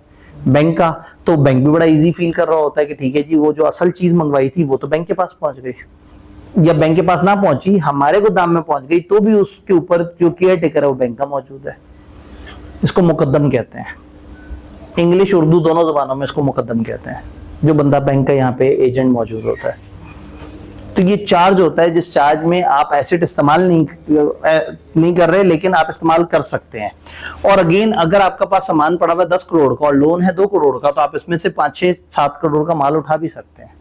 बैंक का, तो बैंक भी बड़ा इजी फील कर रहा होता है कि ठीक है जी, वो जो असल चीज मंगवाई थी वो तो बैंक के पास पहुंच गई, या बैंक के पास ना पहुंची हमारे गोदाम में पहुंच गई, तो भी उसके ऊपर जो केयर टेकर है वो बैंक का मौजूद है। इसको मुकद्दम कहते हैं, इंग्लिश उर्दू दोनों जबानों में इसको मुकद्दम कहते हैं, जो बंदा बैंक का यहाँ पे एजेंट मौजूद होता है। तो ये चार्ज होता है जिस चार्ज में आप एसेट इस्तेमाल नहीं कर रहे लेकिन आप इस्तेमाल कर सकते हैं। और अगेन अगर आपका पास सामान पड़ा हुआ है 10 करोड़ का और लोन है 2 करोड़ का, तो आप इसमें से 5, 6, 7 करोड़ का माल उठा भी सकते हैं।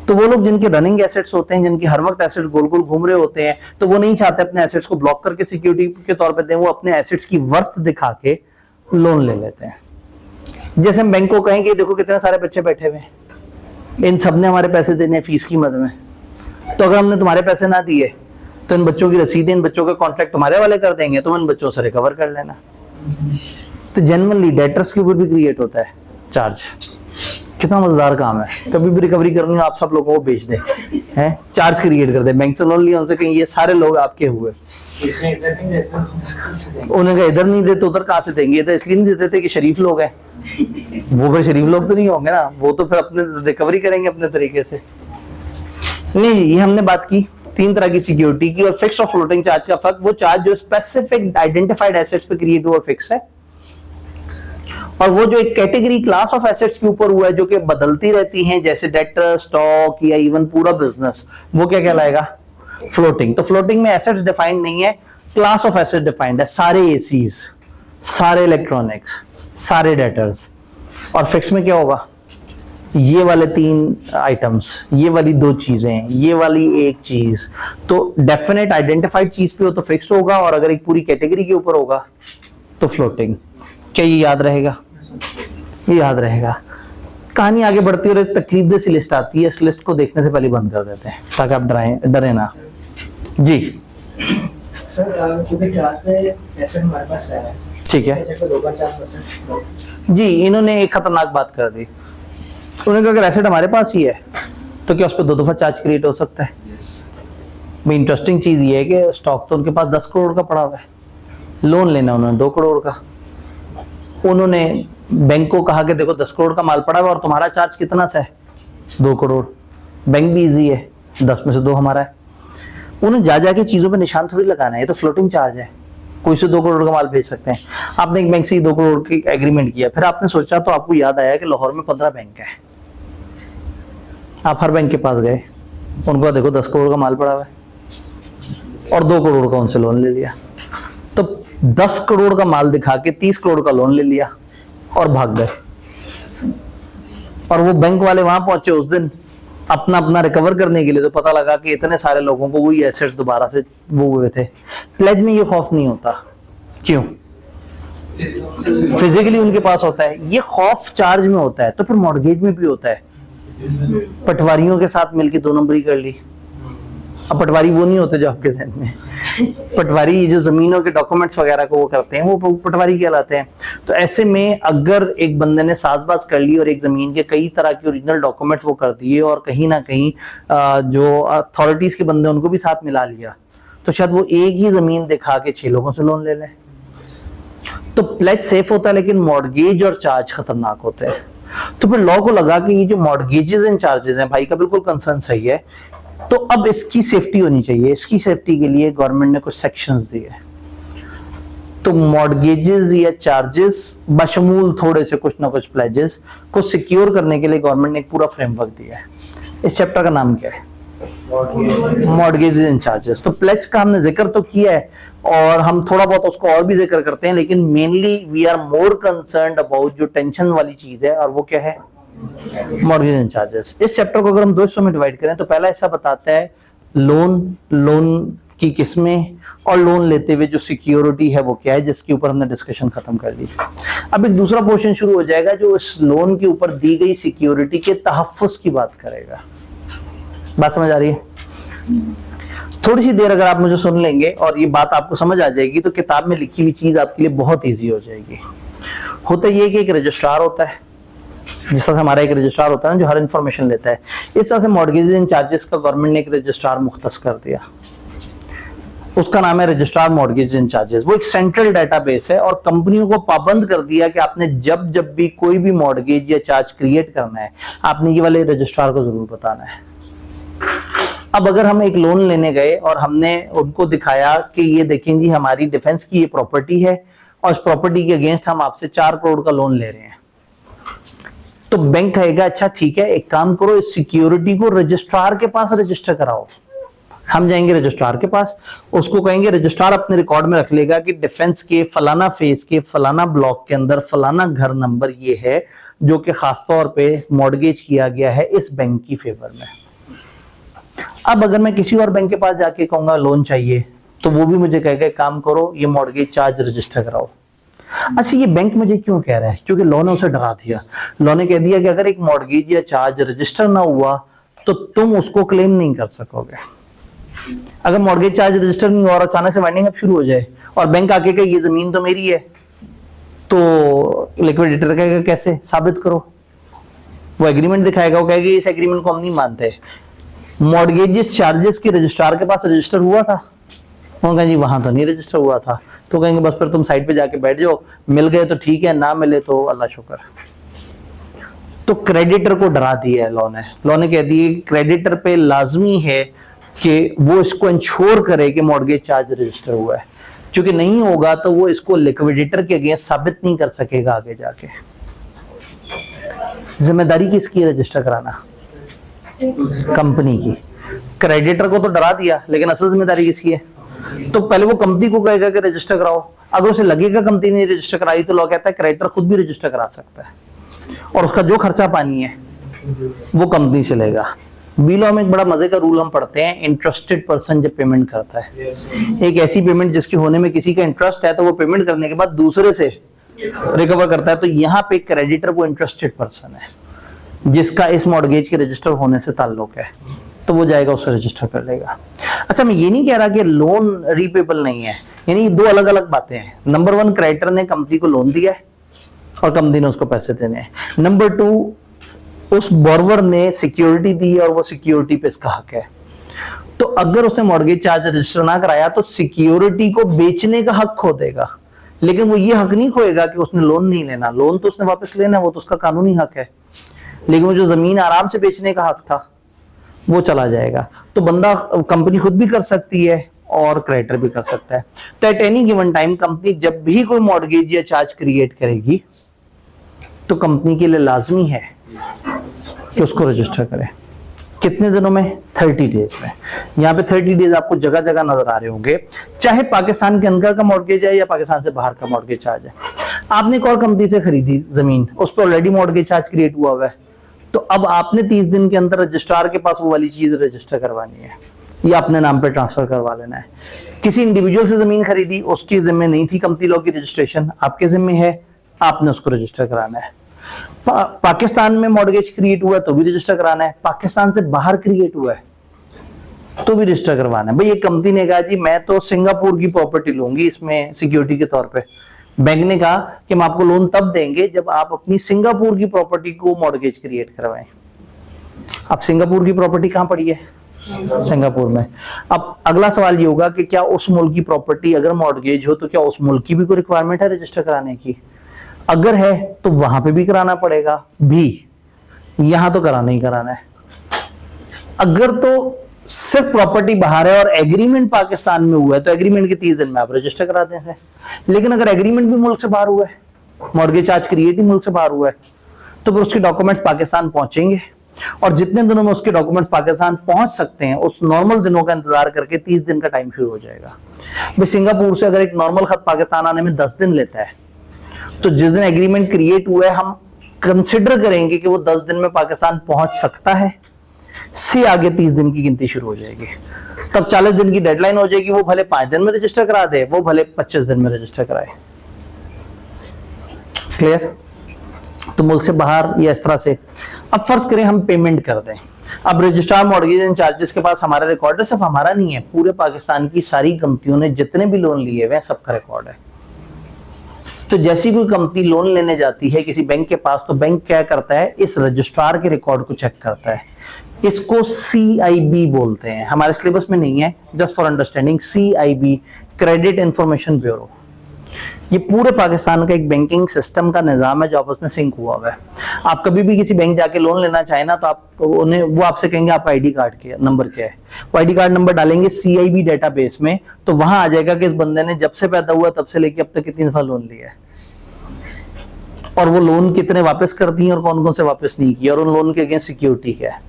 तो वो लोग जिनके रनिंग एसेट्स होते हैं, जिनके हर वक्त एसेट्स गोल गोल घूम रहे होते हैं, तो वो नहीं चाहते अपने एसेट्स को ब्लॉक करके सिक्योरिटी के तौर पर दें, वो अपने एसेट्स की वर्थ दिखा के लोन ले लेते हैं। जैसे हम बैंक को कहें कि देखो कितने सारे बच्चे बैठे हुए हैं, इन सब ने हमारे पैसे देने फीस की मद में, तो अगर हमने तुम्हारे पैसे ना दिए तो इन बच्चों की रसीदें, इन बच्चों का कॉन्ट्रैक्ट तुम्हारे वाले कर देंगे, तुम इन बच्चों से रिकवर कर लेना। तो जनरली डेटर्स के ऊपर भी क्रिएट होता है चार्ज। कितना मजेदार काम है, कभी भी रिकवरी करनी हो आप सब लोगों को बेच दें, हैं चार्ज क्रिएट कर दे, बैंक से लोन लिया उनसे कहीं ये सारे लोग आपके हुए, उन्हें कहा इधर नहीं देते उधर कहां से देंगे, इधर इसलिए नहीं देते कि शरीफ लोग हैं, वो फिर शरीफ लोग तो नहीं होंगे ना, वो तो फिर अपने रिकवरी करेंगे अपने तरीके से। नहीं, ये हमने बात की 3 तरह की सिक्योरिटी की। और फिक्स्ड और फ्लोटिंग चार्ज का फर्क, वो चार्ज जो स्पेसिफिक आइडेंटिफाइड एसेट्स पे क्रिएट हुआ फिक्स है, और वो जो एक कैटेगरी क्लास ऑफ एसेट्स के ऊपर हुआ है जो कि बदलती रहती हैं, जैसे डेटर, स्टॉक या इवन पूरा बिजनेस, वो क्या कहलाएगा, फ्लोटिंग। तो फ्लोटिंग में एसेट्स डिफाइंड नहीं है, क्लास ऑफ एसेट डिफाइंड है, सारे एसीज, सारे इलेक्ट्रॉनिक्स, सारे डेटर्स। और फिक्स में क्या होगा, ये वाले 3 आइटम्स, ये वाली 2 चीजें, ये वाली 1 चीज, तो डेफिनेट आइडेंटिफाइड चीज पे हो तो फिक्स होगा, और अगर एक पूरी कैटेगरी के ऊपर होगा तो फ्लोटिंग। क्या ये याद रहेगा, ये याद रहेगा। कहानी आगे बढ़ती है और एक तकलीफ सी लिस्ट आती है, इस लिस्ट को देखने से पहले बंद कर देते हैं ताकि आप डरे ना। जी सर, क्योंकि चार्ज पे एसेट हमारे पास है, ठीक है जी। इन्होंने एक खतरनाक बात कर दी, उन्होंने कहा अगर एसेट हमारे पास ही है तो क्या उस पर 2 दफा चार्ज क्रिएट हो सकता है। इंटरेस्टिंग चीज ये है कि स्टॉक तो उनके पास 10 करोड़ का पड़ा हुआ है, लोन लेना उन्होंने 2 करोड़ का, उन्होंने बैंक को कहा कि देखो 10 करोड़ का माल पड़ा हुआ और तुम्हारा चार्ज कितना सा है, 2 करोड़, बैंक भी इजी है, 10 में से 2 हमारा है। उन्हें जा जाके चीजों पे निशान थोड़ी लगाना है, ये तो फ्लोटिंग चार्ज है, कोई से 2 करोड़ का माल भेज सकते हैं। आपने एक बैंक से 2 करोड़ की एग्रीमेंट किया, फिर आपने सोचा तो आपको याद आया कि लाहौर में 15 बैंक है, आप हर बैंक के पास गए, उनको देखो 10 करोड़ का माल पड़ा हुआ है और 2 करोड़ का उनसे लोन ले लिया, तो 10 करोड़ का माल दिखा के 30 करोड़ का लोन ले लिया और भाग गए। और वो बैंक वाले वहां पहुंचे उस दिन अपना अपना रिकवर करने के लिए, तो पता लगा कि इतने सारे लोगों को वही एसेट्स दोबारा से वो हुए थे। प्लेज में ये खौफ नहीं होता, क्यों, फिजिकली उनके पास होता है, ये खौफ चार्ज में होता है, तो फिर मॉर्गेज में भी होता है। पटवारियों के साथ मिलकर 2 नंबरी कर ली। अब पटवारी वो नहीं होते जो आपके जहन में, पटवारी जो जमीनों के डॉक्यूमेंट्स वगैरह को वो करते हैं, वो पटवारी कहलाते हैं। तो ऐसे में अगर एक बंदे ने साजबाज कर ली और एक जमीन के कई तरह के ओरिजिनल डॉक्यूमेंट्स वो कर दिए और कहीं ना कहीं जो अथॉरिटीज के बंदे उनको भी साथ मिला लिया, तो शायद वो एक ही जमीन दिखा के 6 लोगों से लोन ले लें। तो प्लेज सेफ होता है, लेकिन मॉर्गेज और चार्ज खतरनाक होते हैं। तो फिर लॉ को लगा कि ये जो मॉर्गेजेस एंड चार्जेस हैं, भाई का बिल्कुल कंसर्न सही है, तो अब इसकी सेफ्टी होनी चाहिए। इसकी सेफ्टी के लिए गवर्नमेंट ने कुछ सेक्शंस दिए, तो मॉर्गेजेस या चार्जेस बशमूल थोड़े से कुछ ना कुछ प्लेजेस को सिक्योर करने के लिए गवर्नमेंट ने एक पूरा फ्रेमवर्क दिया है। इस चैप्टर का नाम क्या है, मॉर्गेजेस एंड चार्जेस। तो प्लेज का हमने जिक्र तो किया है और हम थोड़ा बहुत उसको और भी जिक्र करते हैं, लेकिन mainly we are more concerned about जो टेंशन वाली चीज है, और वो क्या है, मॉर्गेज एंड चार्जेस। इस चैप्टर को अगर हम 2 हिस्सों में डिवाइड करें तो पहला हिस्सा बताता है लोन की किस्में और लोन लेते हुए जो सिक्योरिटी है वो क्या है, जिसके ऊपर हमने डिस्कशन खत्म कर ली। अब एक दूसरा पोर्शन शुरू हो जाएगा जो इस लोन के ऊपर दी गई सिक्योरिटी के तहफ्फुज की बात करेगा। बात समझ आ रही है? थोड़ी सी देर अगर आप मुझे सुन लेंगे और ये बात आपको समझ आ जाएगी तो किताब में लिखी हुई चीज आपके लिए बहुत ईजी हो जाएगी। होता ये कि एक रजिस्ट्रार होता है, जिस तरह से हमारा एक रजिस्ट्रार होता है ना जो हर इंफॉर्मेशन लेता है, इस तरह से मॉर्गेज एंड चार्जेस का गवर्नमेंट ने एक रजिस्ट्रार मुख्तस कर दिया, उसका नाम है रजिस्ट्रार मॉर्गेज एंड चार्जेस। वो एक सेंट्रल डेटाबेस है और कंपनियों को पाबंद कर दिया कि आपने जब जब भी कोई भी मॉर्गेज या चार्ज क्रिएट करना है आपने ये वाले रजिस्ट्रार को जरूर बताना है। अब अगर हम एक लोन लेने गए और हमने उनको दिखाया कि ये देखें जी हमारी डिफेंस की ये प्रॉपर्टी है और इस प्रॉपर्टी के अगेंस्ट हम आपसे 4 करोड़ का लोन ले रहे हैं, तो बैंक कहेगा अच्छा ठीक है, एक काम करो, इस सिक्योरिटी को रजिस्ट्रार के पास रजिस्टर कराओ। हम जाएंगे रजिस्ट्रार के पास, उसको कहेंगे, रजिस्ट्रार अपने रिकॉर्ड में रख लेगा कि डिफेंस के फलाना फेज के फलाना ब्लॉक के अंदर फलाना घर नंबर ये है जो कि खासतौर पे मॉर्गेज किया गया है इस बैंक की फेवर में। अब अगर मैं किसी और बैंक के पास जाके कहूंगा लोन चाहिए, तो वो भी मुझे कहेगा काम करो ये मॉर्गेज चार्ज रजिस्टर कराओ। अच्छा, ये बैंक मुझे क्यों कह रहा है? क्योंकि लॉ ने उसे डरा दिया। लॉ ने कह दिया कि अगर एक मॉर्गेज या चार्ज रजिस्टर ना हुआ तो तुम उसको क्लेम नहीं कर सकोगे। अगर मॉर्गेज चार्ज रजिस्टर नहीं हुआ और अचानक से वाइंडिंग अप शुरू हो जाए और बैंक आके कहे ये जमीन तो मेरी है, तो लिक्विडेटर कहेगा कैसे साबित करो। वो एग्रीमेंट दिखाएगा, वो कहेगा इस एग्रीमेंट को हम नहीं मानते। मॉर्गेजेस चार्जेस के रजिस्ट्रार के पास रजिस्टर हुआ था, वो कहेंगे जी वहां तो नहीं रजिस्टर हुआ था, तो कहेंगे बस फिर तुम साइड पे जाके बैठ जाओ, मिल गए तो ठीक है, ना मिले तो अल्लाह शुक्र। तो क्रेडिटर को डरा दिया है लॉ ने। लॉ ने कह दिया कि क्रेडिटर पे लाजमी है कि वो इसको इंश्योर करे कि मॉर्गेज चार्ज रजिस्टर हुआ है, क्योंकि नहीं होगा तो वो इसको लिक्विडेटर के अगेंस्ट साबित नहीं कर सकेगा आगे जाके। जिम्मेदारी किसकी है रजिस्टर कराना? कंपनी की। क्रेडिटर को तो डरा दिया, लेकिन असल जिम्मेदारी किसकी है? तो पहले वो कंपनी को कहेगा कि रजिस्टर कराओ। अगर उसे लगेगा कंपनी ने रजिस्टर कराई तो लॉ कहता है क्रेडिटर खुद भी रजिस्टर करा सकता है और उसका जो खर्चा पानी है वो कंपनी से लेगा। बी लॉ में एक बड़ा मजे का रूल हम पढ़ते हैं, इंटरेस्टेड पर्सन जब पेमेंट करता है, एक ऐसी पेमेंट जिसके होने में किसी का इंटरेस्ट है, तो वो पेमेंट करने के बाद दूसरे से रिकवर करता है। तो यहाँ पे क्रेडिटर वो इंटरेस्टेड पर्सन है जिसका इस मॉर्गेज के रजिस्टर होने से ताल्लुक है, तो वो जाएगा उससे रजिस्टर कर लेगा। अच्छा, मैं ये नहीं कह रहा कि लोन रीपेबल नहीं है, यानी दो अलग अलग बातें हैं। नंबर 1, क्रेडिटर ने कंपनी को लोन दिया है और कंपनी ने उसको पैसे देने हैं। नंबर 2, उस बोरवर ने सिक्योरिटी दी है और वो सिक्योरिटी पे इसका हक है। तो अगर उसने मॉर्गेज चार्ज रजिस्टर ना कराया तो सिक्योरिटी को बेचने का हक खो देगा, लेकिन वो ये हक नहीं खोएगा कि उसने लोन नहीं लेना। लोन तो उसने वापस लेना, वो तो उसका कानूनी हक है, लेकिन वो जो जमीन आराम से बेचने का हक था वो चला जाएगा। तो बंदा, कंपनी खुद भी कर सकती है और क्रेडिटर भी कर सकता है। तो at any given time company जब भी कोई मॉर्गेज या चार्ज क्रिएट करेगी तो कंपनी के लिए लाजमी है कि उसको रजिस्टर करे। कितने दिनों में? 30 डेज में। यहाँ पे 30 डेज आपको जगह जगह नजर आ रहे होंगे, चाहे पाकिस्तान के अंदर का मॉर्गेज है या पाकिस्तान से बाहर का मॉर्गेज चार्ज है। आपने एक और कंपनी से खरीदी जमीन, उस पर ऑलरेडी मॉर्गेज चार्ज क्रिएट हुआ है, तो अब आपने 30 दिन के अंदर रजिस्ट्रार के पास वो वाली चीज रजिस्टर करवानी है या अपने नाम पे ट्रांसफर करवा लेना है। किसी इंडिविजुअल से जमीन खरीदी, उसकी जिम्मे नहीं थी कंपनी लॉ की रजिस्ट्रेशन, आपके जिम्मे है, आपने उसको रजिस्टर कराना है। पाकिस्तान में मॉर्गेज क्रिएट हुआ है तो भी रजिस्टर कराना है, पाकिस्तान से बाहर क्रिएट हुआ है तो भी रजिस्टर करवाना है। भाई एक कंपनी ने कहा जी मैं तो सिंगापुर की प्रॉपर्टी लूंगी इसमें सिक्योरिटी के तौर पे, बैंक ने कहा कि हम आपको लोन तब देंगे जब आप अपनी सिंगापुर की प्रॉपर्टी को मॉर्गेज क्रिएट करवाएं। अब सिंगापुर की प्रॉपर्टी कहां पड़ी है? सिंगापुर में। अब अगला सवाल ये होगा कि क्या उस मुल्क की प्रॉपर्टी अगर मॉर्गेज हो तो क्या उस मुल्क की भी कोई रिक्वायरमेंट है रजिस्टर कराने की? अगर है तो वहां पे भी कराना पड़ेगा भी, यहां तो कराना ही कराना है। अगर तो सिर्फ प्रॉपर्टी बाहर है और एग्रीमेंट पाकिस्तान में हुआ है तो एग्रीमेंट के 30 दिन में आप रजिस्टर करा दें। लेकिन अगर एग्रीमेंट भी मुल्क से बाहर हुआ है, मॉर्गेज चार्ज क्रिएट ही मुल्क से बाहर हुआ है, तो फिर उसके डॉक्यूमेंट्स पाकिस्तान पहुंचेंगे और जितने दिनों में उसके डॉक्यूमेंट्स पाकिस्तान पहुंच सकते हैं उस नॉर्मल दिनों का इंतजार करके 30 दिन का टाइम शुरू हो जाएगा। भाई सिंगापुर से अगर एक नॉर्मल खत पाकिस्तान आने में 10 दिन लेता है, तो जिस दिन एग्रीमेंट क्रिएट हुआ है हम कंसिडर करेंगे कि वो 10 दिन में पाकिस्तान पहुंच सकता है, से आगे 30 दिन की गिनती शुरू हो जाएगी। तब 40 दिन की डेडलाइन हो जाएगी, वो भले 5 दिन में रजिस्टर करा दे, वो भले 25 दिन में रजिस्टर कराए। क्लियर? तो मुल्क से बाहर या इस तरह से। अब फर्ज करें हम पेमेंट कर दें, अब रजिस्ट्रार मॉर्गेज एंड चार्जेस के पास हमारा रिकॉर्ड है, सिर्फ हमारा नहीं है, पूरे पाकिस्तान की सारी कंपनियों ने जितने भी लोन लिए हुए हैं सबका रिकॉर्ड है। तो जैसी कोई कंपनी लोन लेने जाती है किसी बैंक के पास, तो बैंक क्या करता है, इस रजिस्ट्रार के रिकॉर्ड को चेक करता है। इसको CIB बोलते हैं, हमारे सिलेबस में नहीं है, just for understanding, CIB, credit information bureau. ये पूरे पाकिस्तान का एक बैंकिंग सिस्टम का निजाम है जो आपस में सिंक हुआ हुआ है। आप कभी भी किसी बैंक जाके लोन लेना चाहे ना, तो आप उन्हें, वो आपसे कहेंगे आप ID कार्ड के नंबर क्या है, वो ID कार्ड नंबर डालेंगे CIB डेटाबेस में, तो वहां आ जाएगा कि इस बंदे ने जब से पैदा हुआ तब से लेके अब तक कितनी दफा लोन लिया है, और वो लोन कितने वापस कर दिए और कौन कौन से वापस नहीं किए, और उन लोन के अगेंस्ट सिक्योरिटी क्या है।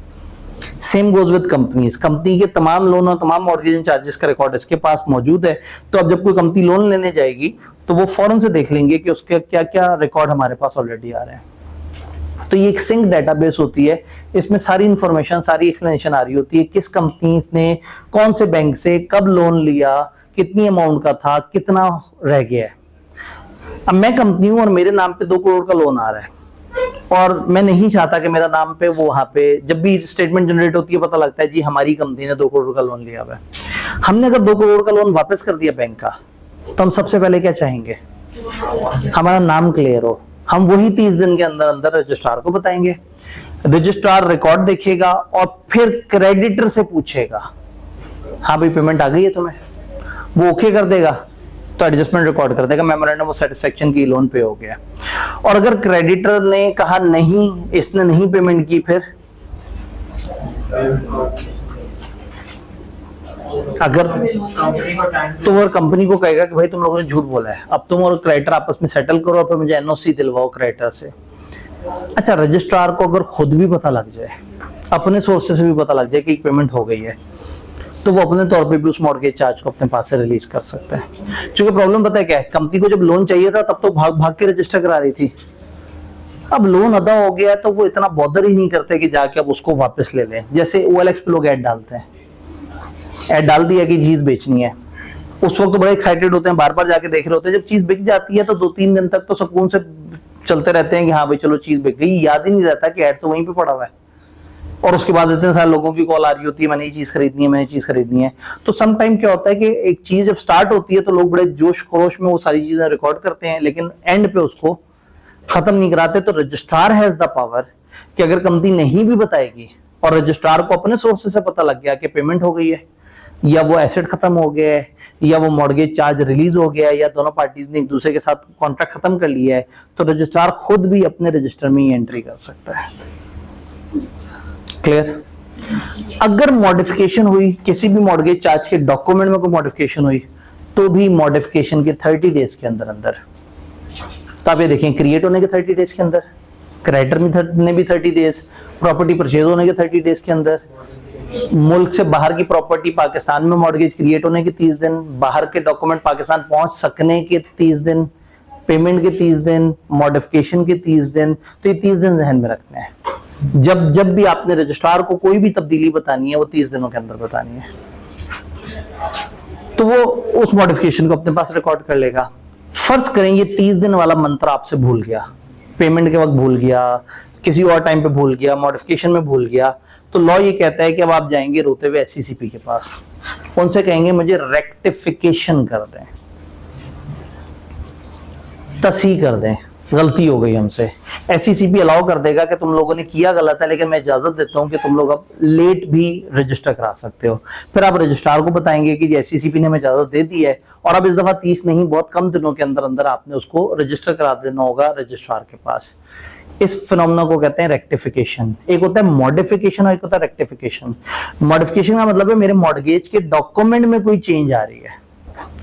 Same goes with companies, company के तमाम लोन और तमाम मॉर्गेज एंड चार्जेस का रिकॉर्ड इसके पास मौजूद है। तो अब जब कोई कंपनी लोन लेने जाएगी तो वो फौरन से देख लेंगे कि उसके क्या क्या रिकॉर्ड हमारे पास ऑलरेडी आ रहे हैं। तो ये एक सिंक डेटाबेस होती है, इसमें सारी इंफॉर्मेशन, सारी एक्सप्लेनेशन आ रही होती है, किस कंपनी ने कौन से बैंक से कब लोन लिया, कितनी अमाउंट का था, कितना रह गया है। अब मैं कंपनी हूं और मेरे नाम पे 2 करोड़ का लोन आ रहा है, और मैं नहीं चाहता कि मेरा नाम पे, वो वहां पे जब भी स्टेटमेंट जनरेट होती है पता लगता है जी हमारी कंपनी ने 2 करोड़ का लोन लिया हुआ है। हमने अगर 2 करोड़ का लोन वापस कर दिया बैंक का, तो हम सबसे पहले क्या चाहेंगे, हमारा नाम क्लियर हो। हम वही 30 दिन के अंदर अंदर रजिस्ट्रार को बताएंगे, रजिस्ट्रार रिकॉर्ड देखेगा और फिर क्रेडिटर से पूछेगा, हाँ भाई पेमेंट आ गई है तुम्हें, वो ओके कर देगा तो एडजस्टमेंट रिकॉर्ड कर देगा, मेमोरेंडम ऑफ सेटिस्फेक्शन की लोन पे हो गया। और अगर क्रेडिटर ने कहा नहीं, इसने नहीं पेमेंट की, फिर अगर तो वो कंपनी को कहेगा कि भाई तुम लोगों ने झूठ बोला है, अब तुम और क्रेडिटर आपस में सेटल करो और फिर मुझे NOC दिलवाओ क्रेडिटर से। अच्छा, रजिस्ट्रार को अगर खुद भी पता लग जाए, अपने सोर्सेस से भी पता लग जाए कि पेमेंट हो गई है, तो वो अपने तौर पे भी उस मॉर्गेज चार्ज को अपने पास से रिलीज कर सकता है। क्योंकि प्रॉब्लम पता है क्या है, कंपनी को जब लोन चाहिए था तब तो भाग भाग के रजिस्टर करा रही थी, अब लोन अदा हो गया है तो वो इतना बॉदर ही नहीं करते कि जाके अब उसको वापस ले लें। जैसे OLX पे लोग ऐड डालते हैं, ऐड डाल दिया कि चीज बेचनी है, उस वक्त तो बड़े एक्साइटेड होते हैं, बार बार जाके देख रहे होते हैं, जब चीज बिक जाती है तो 2-3 दिन तक तो सुकून से चलते रहते हैं कि हाँ भाई चलो चीज बिक गई, याद ही नहीं रहता कि ऐड तो वहीं पे पड़ा हुआ है। और उसके बाद इतने सारे लोगों की कॉल आ रही होती है, मैंने ये चीज खरीदनी है, मैंने चीज खरीदनी है। तो सम टाइम क्या होता है कि एक चीज जब स्टार्ट होती है तो लोग बड़े जोश खरोश में वो सारी चीजें रिकॉर्ड करते हैं, लेकिन एंड पे उसको खत्म नहीं कराते। तो रजिस्ट्रार हैज द पावर कि अगर कंपनी नहीं भी बताएगी और रजिस्ट्रार को अपने सोर्सेस से पता लग गया कि पेमेंट हो गई है, या वो एसेट खत्म हो गया है, या वो मॉर्गेज चार्ज रिलीज हो गया है, या दोनों पार्टीज ने एक दूसरे के साथ कॉन्ट्रैक्ट खत्म कर लिया है, तो रजिस्ट्रार खुद भी अपने रजिस्टर में ही एंट्री कर सकता है। क्लियर? अगर मॉडिफिकेशन हुई, किसी भी मॉर्गेज चार्ज के डॉक्यूमेंट में कोई मॉडिफिकेशन हुई, तो भी मॉडिफिकेशन के 30 डेज के अंदर अंदर, तो आप ये देखें क्रिएट होने के 30 डेज के अंदर, क्रेडिटर ने भी 30 डेज, प्रॉपर्टी परचेज होने के 30 डेज के अंदर, मुल्क से बाहर की प्रॉपर्टी पाकिस्तान में मॉर्गेज क्रिएट होने के 30 दिन, बाहर के डॉक्यूमेंट पाकिस्तान पहुंच सकने के 30 दिन, पेमेंट के 30 दिन, मॉडिफिकेशन के 30 दिन। तो ये 30 दिन ध्यान में रखने हैं। जब भी आपने रजिस्ट्रार को कोई भी तब्दीली बतानी है, वो 30 दिनों के अंदर बतानी है, तो वो उस मॉडिफिकेशन को अपने पास रिकॉर्ड कर लेगा। फर्ज करें ये 30 दिन वाला मंत्र आपसे भूल गया, पेमेंट के वक्त भूल गया, किसी और टाइम पे भूल गया, मॉडिफिकेशन में भूल गया, तो लॉ ये कहता है कि अब आप जाएंगे रोते हुए SCCP के पास, उनसे कहेंगे मुझे रेक्टिफिकेशन कर दें, तस्हीह कर दें, गलती हो गई हमसे। SCCP अलाउ कर देगा कि तुम लोगों ने किया गलत है, लेकिन मैं इजाजत देता हूं कि तुम लोग अब लेट भी रजिस्टर करा सकते हो। फिर आप रजिस्ट्रार को बताएंगे कि SCCP ने हमें इजाजत दे दी है, और अब इस दफा 30 नहीं, बहुत कम दिनों के अंदर अंदर आपने उसको रजिस्टर करा देना होगा रजिस्ट्रार के पास। इस फिनोमेना को कहते हैं रेक्टिफिकेशन। एक होता है मॉडिफिकेशन और एक होता है रेक्टिफिकेशन। मॉडिफिकेशन का मतलब है मेरे मॉर्गेज के डॉक्यूमेंट में कोई चेंज आ रही है,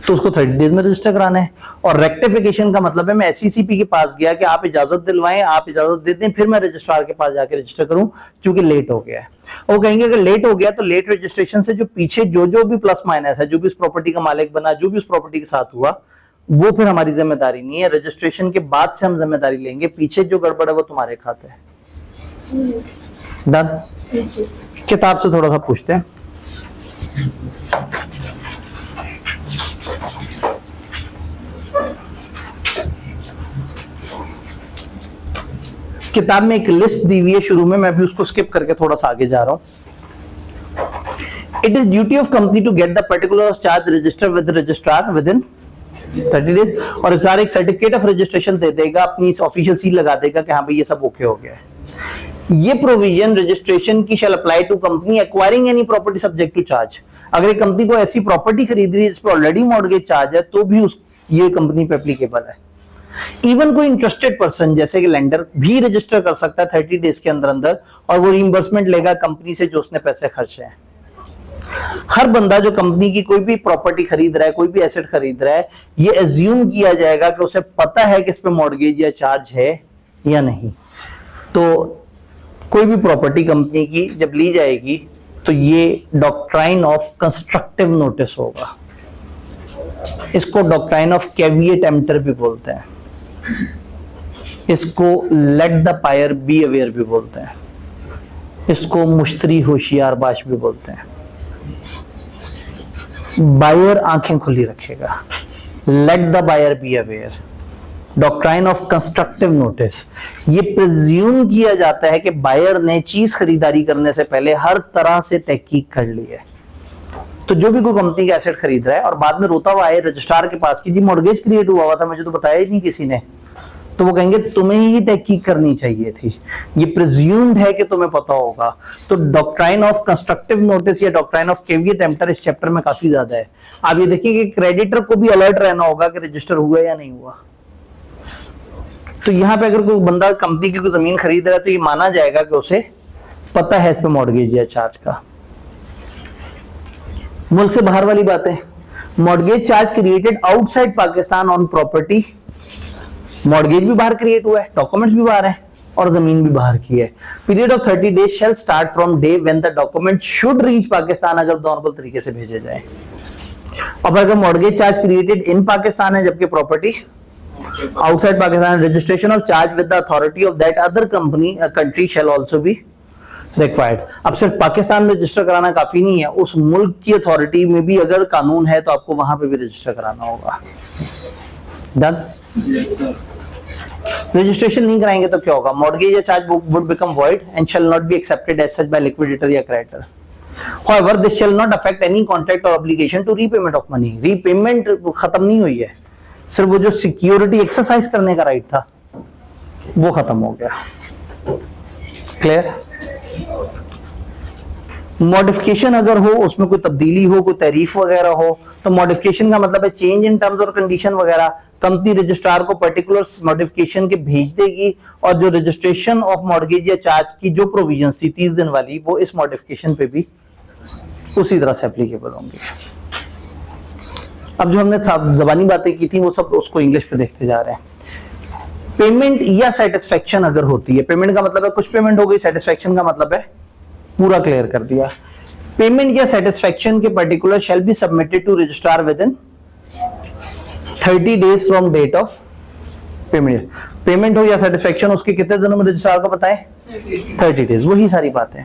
तो उसको 30 डेज में रजिस्टर कराना है। और रेक्टिफिकेशन का मतलब है मैं SCCP के पास गया कि आप इजाजत दिलवाएं, आप इजाजत दे दें, फिर मैं रजिस्ट्रार के पास जाके रजिस्टर करूं, क्योंकि लेट हो गया है। वो कहेंगे अगर लेट हो गया तो लेट रजिस्ट्रेशन से जो पीछे जो भी प्लस माइनस है, जो भी उस प्रॉपर्टी का मालिक बना, जो भी उस प्रॉपर्टी के साथ हुआ, वो फिर हमारी जिम्मेदारी नहीं है। रजिस्ट्रेशन के बाद से हम जिम्मेदारी लेंगे, पीछे जो गड़बड़ है वो तुम्हारे खाते है। डन? किताब से थोड़ा सा पूछते हैं। किताब में एक लिस्ट दी हुई है शुरू में, मैं भी उसको स्किप करके थोड़ा सा आगे जा रहा हूं। It is duty of company to get the particular charge register with registrar within 30 days, और एसआर एक सर्टिफिकेट ऑफ रजिस्ट्रेशन दे देगा, अपनी ऑफिशियल सील लगा देगा कि हाँ भाई ये सब ओके हो गया है। ये प्रोविजन रजिस्ट्रेशन की shall apply to company acquiring any property subject to charge. अगर एक कंपनी को ऐसी प्रॉपर्टी खरीद रही है जिस पर ऑलरेडी मॉर्गेज चार्ज है तो भी उस ये कंपनी पे एप्लीकेबल है। इवन कोई इंटरेस्टेड पर्सन जैसे कि लेंडर भी रजिस्टर कर सकता है 30 डेज के अंदर अंदर, और वो रिइंबर्समेंट लेगा कंपनी से जो उसने पैसे खर्चे हैं। हर बंदा जो कंपनी की कोई भी प्रॉपर्टी खरीद रहा है, कोई भी एसेट खरीद रहा है, ये एज्यूम किया जाएगा कि उसे पता है कि इस पे मॉर्गेज या चार्ज है या नहीं। तो कोई भी प्रॉपर्टी कंपनी की जब ली जाएगी तो ये डॉक्ट्राइन ऑफ कंस्ट्रक्टिव नोटिस होगा। इसको डॉक्ट्राइन ऑफ कैविएट एम्प्टर भी बोलते हैं, इसको let the buyer be aware भी बोलते हैं, इसको मुश्तरी होशियार बाश भी बोलते हैं। बायर आंखें खुली रखेगा, let the buyer be aware. Doctrine of constructive notice, ये प्रिज्यूम किया जाता है कि बायर ने चीज खरीदारी करने से पहले हर तरह से तहकीक कर ली है। तो जो भी कोई कंपनी का एसेट खरीद रहा है और बाद में रोता हुआ आए रजिस्ट्रार के पास कि जी मॉर्गेज क्रिएट हुआ था, मुझे तो बताया ही नहीं किसी ने, तो वो कहेंगे तुम्हें ही तहकीक करनी चाहिए थी, ये प्रिज्यूम्ड है कि तुम्हें पता होगा। तो डॉक्ट्राइन ऑफ कंस्ट्रक्टिव नोटिस या डॉक्ट्राइन ऑफ कैविएट एम्प्टर इस चैप्टर में काफी ज्यादा है। आप ये देखिए कि क्रेडिटर को भी अलर्ट रहना होगा कि रजिस्टर हुआ या नहीं हुआ। तो यहां पे अगर कोई बंदा कंपनी की कोई जमीन खरीद रहा है तो ये माना जाएगा कि उसे पता है इस पे मॉर्गेज या चार्ज का। मुल्क से बाहर वाली बातें, mortgage charge created outside Pakistan on property, mortgage भी बाहर क्रिएट हुआ है, डॉक्यूमेंट्स भी बाहर है और जमीन भी बाहर की है। Period of 30 days shell start from day when the document should reach Pakistan, अगर नॉर्मल तरीके से भेजे जाए। अब अगर mortgage charge created in Pakistan है जबकि property outside Pakistan, registration of charge with the authority of that other company country shell also be required. अब सिर्फ पाकिस्तान में रजिस्टर कराना काफी नहीं है, उस मुल्क की अथॉरिटी में भी अगर कानून है तो आपको वहां पे भी रजिस्टर कराना होगा। डन? रजिस्ट्रेशन नहीं कराएंगे तो क्या होगा? मॉर्गेज या charge would become void and shall not be accepted as such by liquidator या creditor. However, this shall not affect any contract or obligation to repayment of money. Repayment खत्म नहीं हुई है, सिर्फ वो जो सिक्योरिटी एक्सरसाइज करने का राइट था वो खत्म हो गया। क्लियर? मॉडिफिकेशन अगर हो, उसमें कोई तब्दीली हो, कोई तारीफ वगैरह हो, तो मॉडिफिकेशन का मतलब है चेंज इन टर्म्स और कंडीशन वगैरह। कंपनी रजिस्ट्रार को पर्टिकुलर मॉडिफिकेशन के भेज देगी और जो रजिस्ट्रेशन ऑफ मॉर्गेज या चार्ज की जो प्रोविजंस थी 30 दिन वाली, वो इस मॉडिफिकेशन पे भी उसी तरह से एप्लीकेबल होंगी। अब जो हमने जबानी बातें की थी वो सब उसको इंग्लिश पे देखते जा रहे हैं। पेमेंट या सेटिस्फेक्शन अगर होती है, पेमेंट का मतलब है कुछ पेमेंट हो गई, सेटिस्फेक्शन का मतलब है पूरा क्लियर कर दिया। पेमेंट या सेटिस्फेक्शन के particular shall be submitted to registrar within 30 days from date of payment. Payment हो या सेटिस्फेक्शन उसके कितने दिनों में रजिस्ट्रार को बताएं? 30 डेज। वही सारी बातें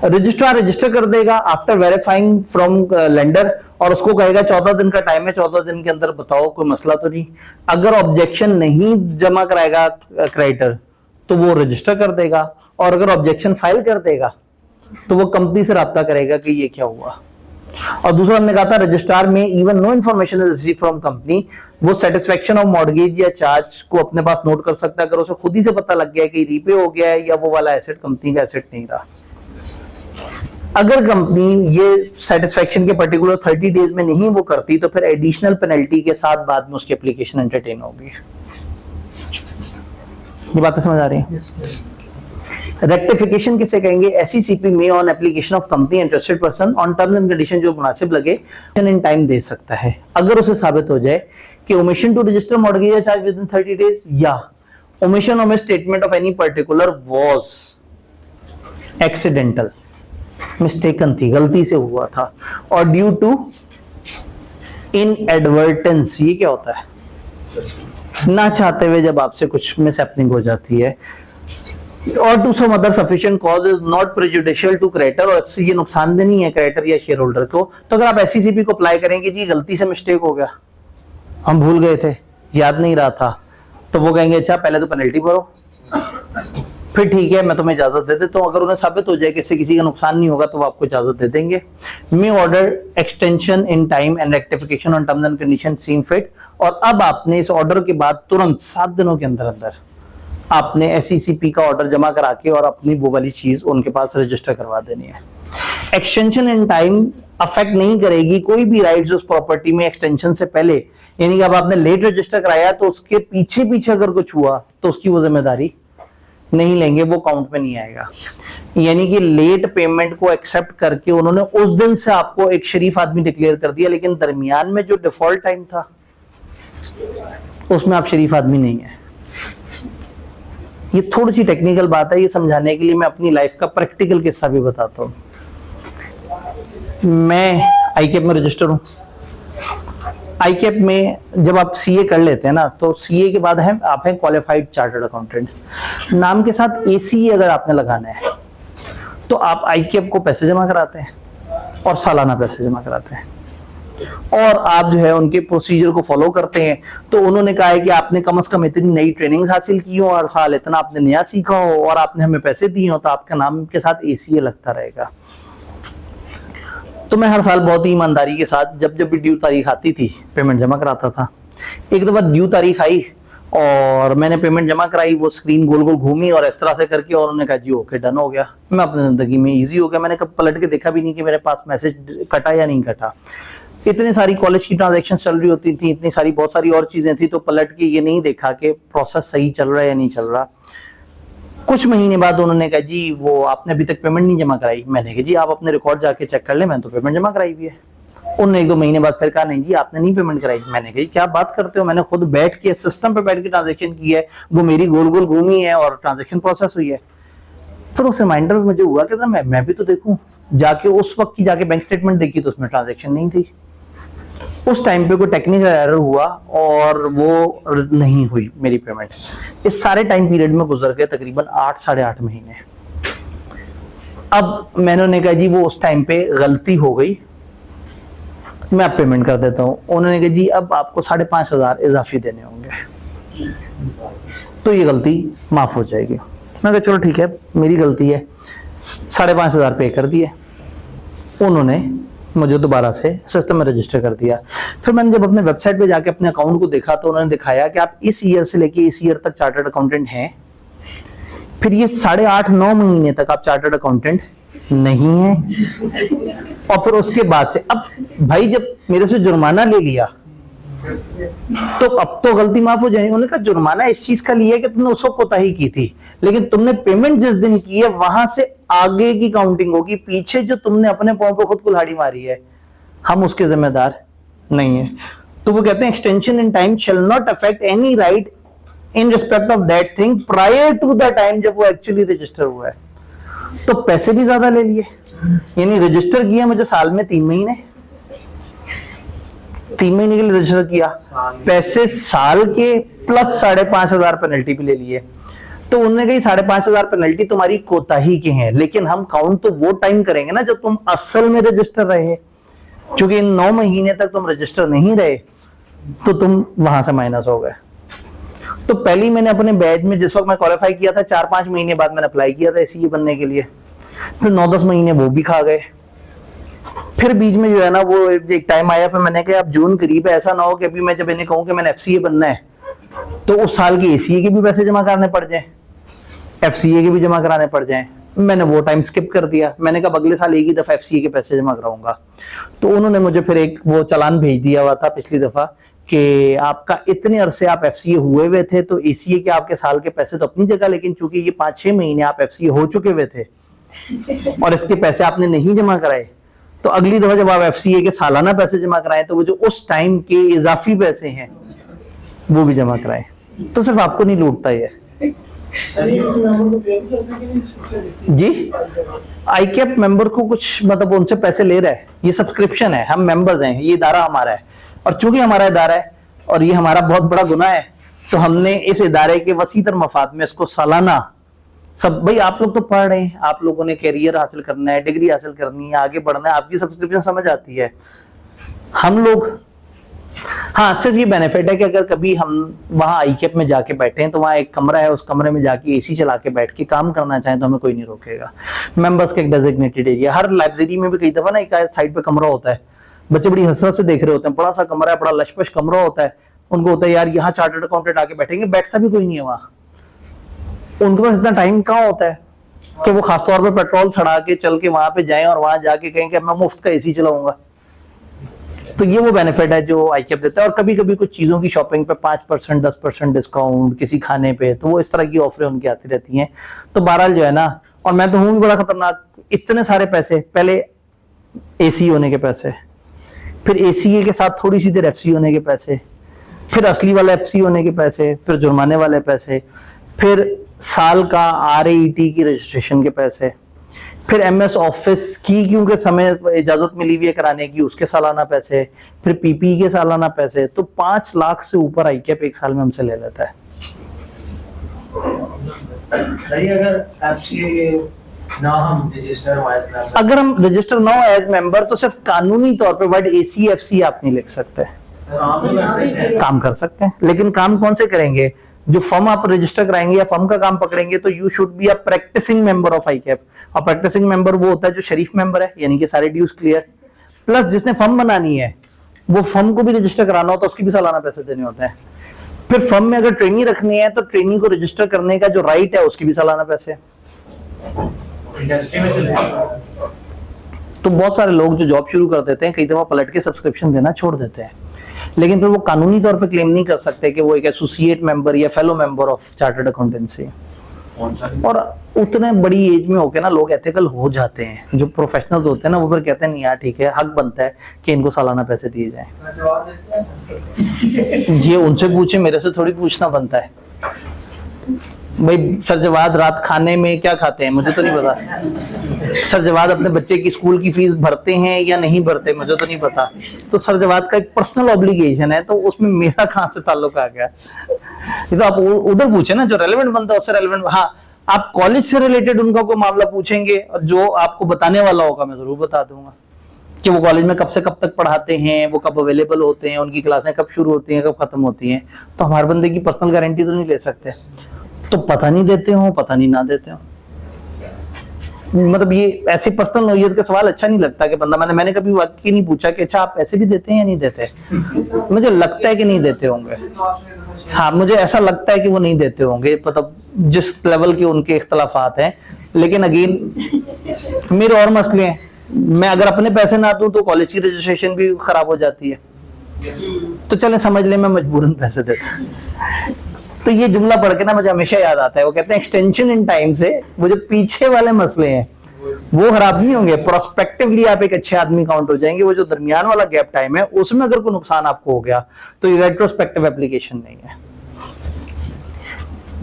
रजिस्ट्रार रजिस्टर कर देगा आफ्टर वेरीफाइंग फ्रॉम लेंडर, और उसको कहेगा 14 दिन का टाइम है, 14 दिन के अंदर बताओ कोई मसला तो नहीं। अगर ऑब्जेक्शन नहीं जमा कराएगा क्रेडिटर तो वो रजिस्टर कर देगा, और अगर ऑब्जेक्शन फाइल कर देगा तो वो कंपनी से राब्ता करेगा कि ये क्या हुआ। और दूसरा हमने कहा था रजिस्ट्रार में even know information is received from company, वो सेटिस्फेक्शन ऑफ मॉर्गेज या चार्ज को अपने पास नोट कर सकता है अगर उसे खुद ही से पता लग गया है कि रीपे हो गया है या वो वाला एसेट कंपनी का एसेट नहीं रहा। अगर कंपनी ये सेटिस्फेक्शन के पर्टिकुलर 30 डेज में नहीं वो करती तो फिर एडिशनल पेनल्टी के साथ बाद में उसकी एप्लीकेशन एंटरटेन होगी। ये बातें समझ आ रही हैं? रेक्टिफिकेशन किसे कहेंगे? एसईसीपी में on application of company interested person on terms and condition जो मुनासिब लगे इन टाइम दे सकता है अगर उसे साबित हो जाए कि ओमिशन टू रजिस्टर मॉर्गेज या चार्ज विद इन 30 डेज या omission of statement of any particular was accidental, mistaken थी, गलती से हुआ था, और ड्यू टू इनएडवर्टेंस। ये क्या होता है? ना चाहते हुए जब आपसे कुछ मिसहैपनिंग हो जाती है, और to some other sufficient cause is not prejudicial to creditor, और इससे ये नुकसानदेह नहीं है क्रेडिटर या शेयर होल्डर को। तो अगर आप एससीसीपी को अप्लाई करेंगे, जी गलती से मिस्टेक हो गया, हम भूल गए थे, याद नहीं रहा था, तो वो कहेंगे अच्छा पहले तो पेनल्टी भरो फिर ठीक है, मैं तुम्हें इजाजत दे देता हूँ, अगर उन्हें साबित हो जाए कि इससे किसी का नुकसान नहीं होगा तो वो आपको इजाजत दे देंगे। May order extension in time and rectification on terms and condition seem fit. और अब आपने इस ऑर्डर के बाद तुरंत 7 दिनों के अंदर अंदर आपने SECP का ऑर्डर जमा करा के और अपनी वो वाली चीज उनके पास रजिस्टर करवा देनी है। एक्सटेंशन इन टाइम अफेक्ट नहीं करेगी कोई भी राइट्स उस प्रॉपर्टी में एक्सटेंशन से पहले, यानी कि अब आपने लेट रजिस्टर कराया तो उसके पीछे पीछे अगर कुछ हुआ तो उसकी वो जिम्मेदारी नहीं लेंगे, वो काउंट में नहीं आएगा। यानी कि लेट पेमेंट को एक्सेप्ट करके उन्होंने उस दिन से आपको एक शरीफ आदमी डिक्लेयर कर दिया, लेकिन दरमियान में जो डिफॉल्ट टाइम था उसमें आप शरीफ आदमी नहीं है। ये थोड़ी सी टेक्निकल बात है, ये समझाने के लिए मैं अपनी लाइफ का प्रैक्टिकल किस्सा भी बताता हूँ। मैं ICAP में रजिस्टर हूँ। ICAP में जब आप CA कर लेते हैं ना, तो CA के बाद है आप हैं क्वालिफाइड चार्टर्ड अकाउंटेंट। नाम के साथ ACE अगर आपने लगाना है तो आप ICAP को पैसे जमा कराते हैं और सालाना पैसे जमा कराते हैं, और आप जो है उनके प्रोसीजर को फॉलो करते हैं। तो उन्होंने कहा है कि आपने कम से कम इतनी नई ट्रेनिंग हासिल की हो और साल इतना आपने नया सीखा हो और आपने हमें पैसे दिए हो, तो आपका नाम के साथ ACA लगता रहेगा। तो मैं हर साल बहुत ही ईमानदारी के साथ जब जब भी ड्यू तारीख आती थी पेमेंट जमा कराता था। एक दफा ड्यू तारीख आई और मैंने पेमेंट जमा कराई, वो स्क्रीन गोल गोल घूमी और इस तरह से करके, और उन्होंने कहा जी ओके डन हो गया। मैं अपनी जिंदगी में इजी हो गया, मैंने कब पलट के देखा भी नहीं कि मेरे पास मैसेज कटा या नहीं कटा। इतनी सारी कॉलेज की ट्रांजैक्शन चल रही होती थी, इतनी सारी बहुत सारी और चीजें थी, तो पलट के ये नहीं देखा कि प्रोसेस सही चल रहा है या नहीं चल रहा। कुछ महीने बाद उन्होंने कहा जी वो आपने अभी तक पेमेंट नहीं जमा कराई। मैंने कहा जी आप अपने रिकॉर्ड जाके चेक कर ले, मैंने तो पेमेंट जमा कराई हुई है। उन्होंने 1-2 महीने बाद फिर कहा नहीं जी आपने नहीं पेमेंट कराई। मैंने कहा क्या बात करते हो, मैंने खुद बैठ के सिस्टम पे बैठ के ट्रांजेक्शन की है, वो मेरी गोल गोल घूमी है और ट्रांजेक्शन प्रोसेस हुई है। फिर उस रिमाइंडर में मुझे हुआ कि मैं भी तो देखूं, जाके उस वक्त की जाके बैंक स्टेटमेंट देखी तो उसमें ट्रांजेक्शन नहीं थी। उस टाइम पे कोई टेक्निकल एरर हुआ और वो नहीं हुई मेरी पेमेंट। इस सारे टाइम पीरियड में गुजर गए तकरीबन 8 साढ़े 8 महीने। अब मैंने कहा जी वो उस टाइम पे गलती हो गई, मैं अब पेमेंट कर देता हूं। उन्होंने कहा जी अब आपको 5,500 इजाफी देने होंगे तो ये गलती माफ हो जाएगी। मैं कहा चलो ठीक है मेरी गलती है, 5,500 पे कर दिए। उन्होंने मुझे दोबारा से सिस्टम में रजिस्टर कर दिया। फिर मैंने जब अपने वेबसाइट पे जाके अपने अकाउंट को देखा तो उन्होंने दिखाया कि आप इस ईयर से लेके इस ईयर तक चार्टर्ड अकाउंटेंट हैं। फिर ये 8.5-9 महीने तक आप चार्टर्ड अकाउंटेंट नहीं है, और फिर उसके बाद से अब भाई जब मेरे से जुर्माना ले लिया तो अब तो गलती माफ हो जाएगी। उन्होंने कहा जुर्माना इस चीज का लिया कि तुमने उस वक्त कोताही की थी, लेकिन तुमने पेमेंट जिस दिन की है वहां से आगे की काउंटिंग होगी, पीछे जो तुमने अपने पांव पे खुद कुल्हाड़ी मारी है हम उसके जिम्मेदार नहीं है। तो वो कहते हैं extension in time shall not affect any right in respect of that thing prior to the time जब वो एक्चुअली रजिस्टर हुआ है। तो पैसे भी ज्यादा ले लिए, यानी रजिस्टर किया मुझे साल में 3 महीने के लिए रजिस्टर किया, पैसे साल के प्लस 5,500 पेनल्टी भी ले लिए। तो उन्होंने कही 5,500 पेनल्टी तुम्हारी कोताही के हैं, लेकिन हम काउंट तो वो टाइम करेंगे ना जब तुम असल में रजिस्टर रहे, क्योंकि इन 9 महीने तक तुम रजिस्टर नहीं रहे तो तुम वहां से माइनस हो गए। तो पहली मैंने अपने बैच में जिस वक्त मैं क्वालिफाई किया था 4-5 महीने बाद मैंने अप्लाई किया था SCA बनने के लिए, फिर 9-10 महीने वो भी खा गए। फिर बीच में जो है ना वो एक टाइम आया, फिर मैंने कहा अब जून करीब है, ऐसा ना हो कि अभी मैं जब इन्हें कहूं कि मैंने FCA बनना है तो उस साल के ACA के भी पैसे जमा कराने पड़ जाए, FCA के भी जमा कराने पड़ जाए। मैंने वो टाइम स्किप कर दिया। मैंने कहा अगले साल एक ही दफा FCA के पैसे जमा कराऊंगा। तो उन्होंने मुझे फिर एक वो चालान भेज दिया हुआ था पिछली दफा कि आपका इतने अरसे आप FCA हुए हुए थे तो ACA के आपके साल के पैसे तो अपनी जगह, लेकिन चूंकि ये 5-6 महीने आप FCA हो चुके हुए थे और इसके पैसे आपने नहीं जमा कराए, तो अगली दफा जब आप FCA के सालाना पैसे जमा कराएं तो वो जो उस टाइम के इजाफी पैसे हैं वो भी जमा कराएं। तो सिर्फ आपको नहीं लूटता ये जी, ICAP मेंबर को कुछ मतलब उनसे पैसे ले रहा है, ये सब्सक्रिप्शन है, हम मेंबर्स हैं, ये इदारा हमारा है, और चूंकि हमारा इदारा है और ये हमारा बहुत बड़ा गुनाह है तो हमने इस इदारे के वसीतर मफाद में इसको सालाना सब, भाई आप लोग तो पढ़ रहे हैं, आप लोगों ने कैरियर हासिल करना है, डिग्री हासिल करनी है, आगे बढ़ना है, आपकी सब्सक्रिप्शन समझ आती है। हम लोग हाँ, सिर्फ ये बेनिफिट है कि अगर कभी हम वहाँ आईकेप में जाके बैठे हैं तो वहाँ एक कमरा है, उस कमरे में जाके एसी चला के बैठ के काम करना चाहें तो हमें कोई नहीं रोकेगा। मेंबर्स का एक डेजिग्नेटेड एरिया, हर लाइब्रेरी में भी कई दफा ना एक साइड पे कमरा होता है, बच्चे बड़ी हसरत से देख रहे होते हैं, बड़ा सा कमरा है, बड़ा लशपश कमरा होता है, उनको होता है यार यहाँ चार्टर्ड अकाउंटेंट आके बैठेंगे, बैठता भी कोई नहीं है वहाँ। उनके पास इतना टाइम कहाँ होता है कि वो खासतौर पर पेट्रोल चढ़ा के चल के वहां पे जाएं और वहां जाके कहें कि मैं मुफ्त का एसी चलाऊंगा। तो ये वो बेनिफिट है जो आईकेप देता है। और कभी कभी कुछ चीजों की शॉपिंग पे 5% 10% डिस्काउंट, किसी खाने पे, तो वो इस तरह की ऑफरें उनकी आती रहती हैं। तो बहरहाल जो है ना, और मैं तो हूं भी बड़ा खतरनाक, इतने सारे पैसे, पहले एसी होने के पैसे, फिर एसी के साथ थोड़ी सी देर एफसी होने के पैसे, फिर असली वाला एफसी होने के पैसे, फिर जुर्माने वाले पैसे, फिर साल का आरएईटी की रजिस्ट्रेशन के पैसे, फिर एमएस ऑफिस की क्योंकि समय इजाजत मिली हुई है कराने की, उसके सालाना पैसे, फिर पीपी के सालाना पैसे। तो 5 लाख से ऊपर आईकेप एक साल में हमसे ले लेता है। अगर हम रजिस्टर ना हो एज मेंबर तो सिर्फ कानूनी तौर पे वर्ड एसीएफसी आप नहीं लिख सकते। काम कर सकते हैं, लेकिन काम कौन से करेंगे? जो फर्म आप रजिस्टर कराएंगे या फर्म का काम पकड़ेंगे तो you should be a practicing member of ICAP. और प्रैक्टिसिंग मेंबर वो होता है जो शरीफ मेंबर है, यानी कि सारे ड्यूज क्लियर, प्लस जिसने फर्म बनानी है वो फर्म को भी रजिस्टर कराना होता है, उसकी भी सालाना पैसे देने होते हैं। फिर फर्म में अगर ट्रेनी रखनी है तो ट्रेनी को रजिस्टर करने का जो राइट है उसकी भी सालाना पैसे। तो बहुत सारे लोग जो जॉब शुरू कर देते हैं कई दफा पलट के सब्सक्रिप्शन देना छोड़ देते हैं, लेकिन फिर वो कानूनी तौर पे क्लेम नहीं कर सकते कि वो एक एसोसिएट मेंबर या fellow member of chartered accountancy. और उतने बड़ी एज में होके ना लोग एथिकल हो जाते हैं, जो प्रोफेशनल्स होते हैं ना वो फिर कहते हैं नहीं यार ठीक है, हक बनता है कि इनको सालाना पैसे दिए जाएं। ये उनसे पूछे, मेरे से थोड़ी पूछना बनता है। भाई सर जवाद रात खाने में क्या खाते हैं मुझे तो नहीं पता। सर जवाद अपने बच्चे की स्कूल की फीस भरते हैं या नहीं भरते मुझे तो नहीं पता। तो सर जवाद का एक पर्सनल ऑब्लिगेशन है, तो उसमें मेरा कहां से ताल्लुक आ गया? ये तो आप उधर पूछे ना, जो रेलेवेंट बनता है उससे रेलेवेंट। हाँ, आप कॉलेज से रिलेटेड उनका कोई मामला पूछेंगे और जो आपको बताने वाला होगा मैं जरूर बता दूंगा कि वो कॉलेज में कब से कब तक पढ़ाते हैं, वो कब अवेलेबल होते हैं, उनकी क्लासें कब शुरू होती हैं, कब खत्म होती हैं। तो हमारे बंदे की पर्सनल गारंटी तो नहीं ले सकते। तो पता नहीं देते हो, पता नहीं ना देते हो, मतलब ये ऐसे पर्सनल नोयत का सवाल अच्छा नहीं लगता कि बंदा, मैंने कभी वाकई नहीं पूछा कि अच्छा आप पैसे भी देते हैं या नहीं देते। मुझे लगता है कि नहीं देते होंगे। हाँ, मुझे ऐसा लगता है कि वो नहीं देते होंगे, मतलब जिस लेवल के उनके इख्तलाफात हैं। लेकिन अगेन मेरे और मसले हैं, मैं अगर अपने पैसे ना दूं तो कॉलेज की रजिस्ट्रेशन भी खराब हो जाती है। तो चले समझ ले मैं मजबूरन पैसे देता। तो ये जुमला पढ़ के ना मुझे हमेशा याद आता है, वो कहते हैं एक्सटेंशन इन टाइम से वो जो पीछे वाले मसले हैं वो खराब नहीं होंगे, प्रोस्पेक्टिवली आप एक अच्छे आदमी काउंट हो जाएंगे। वो जो दरमियान वाला गैप टाइम है उसमें अगर कोई नुकसान आपको हो गया तो ये रेट्रोस्पेक्टिव एप्लीकेशन नहीं है।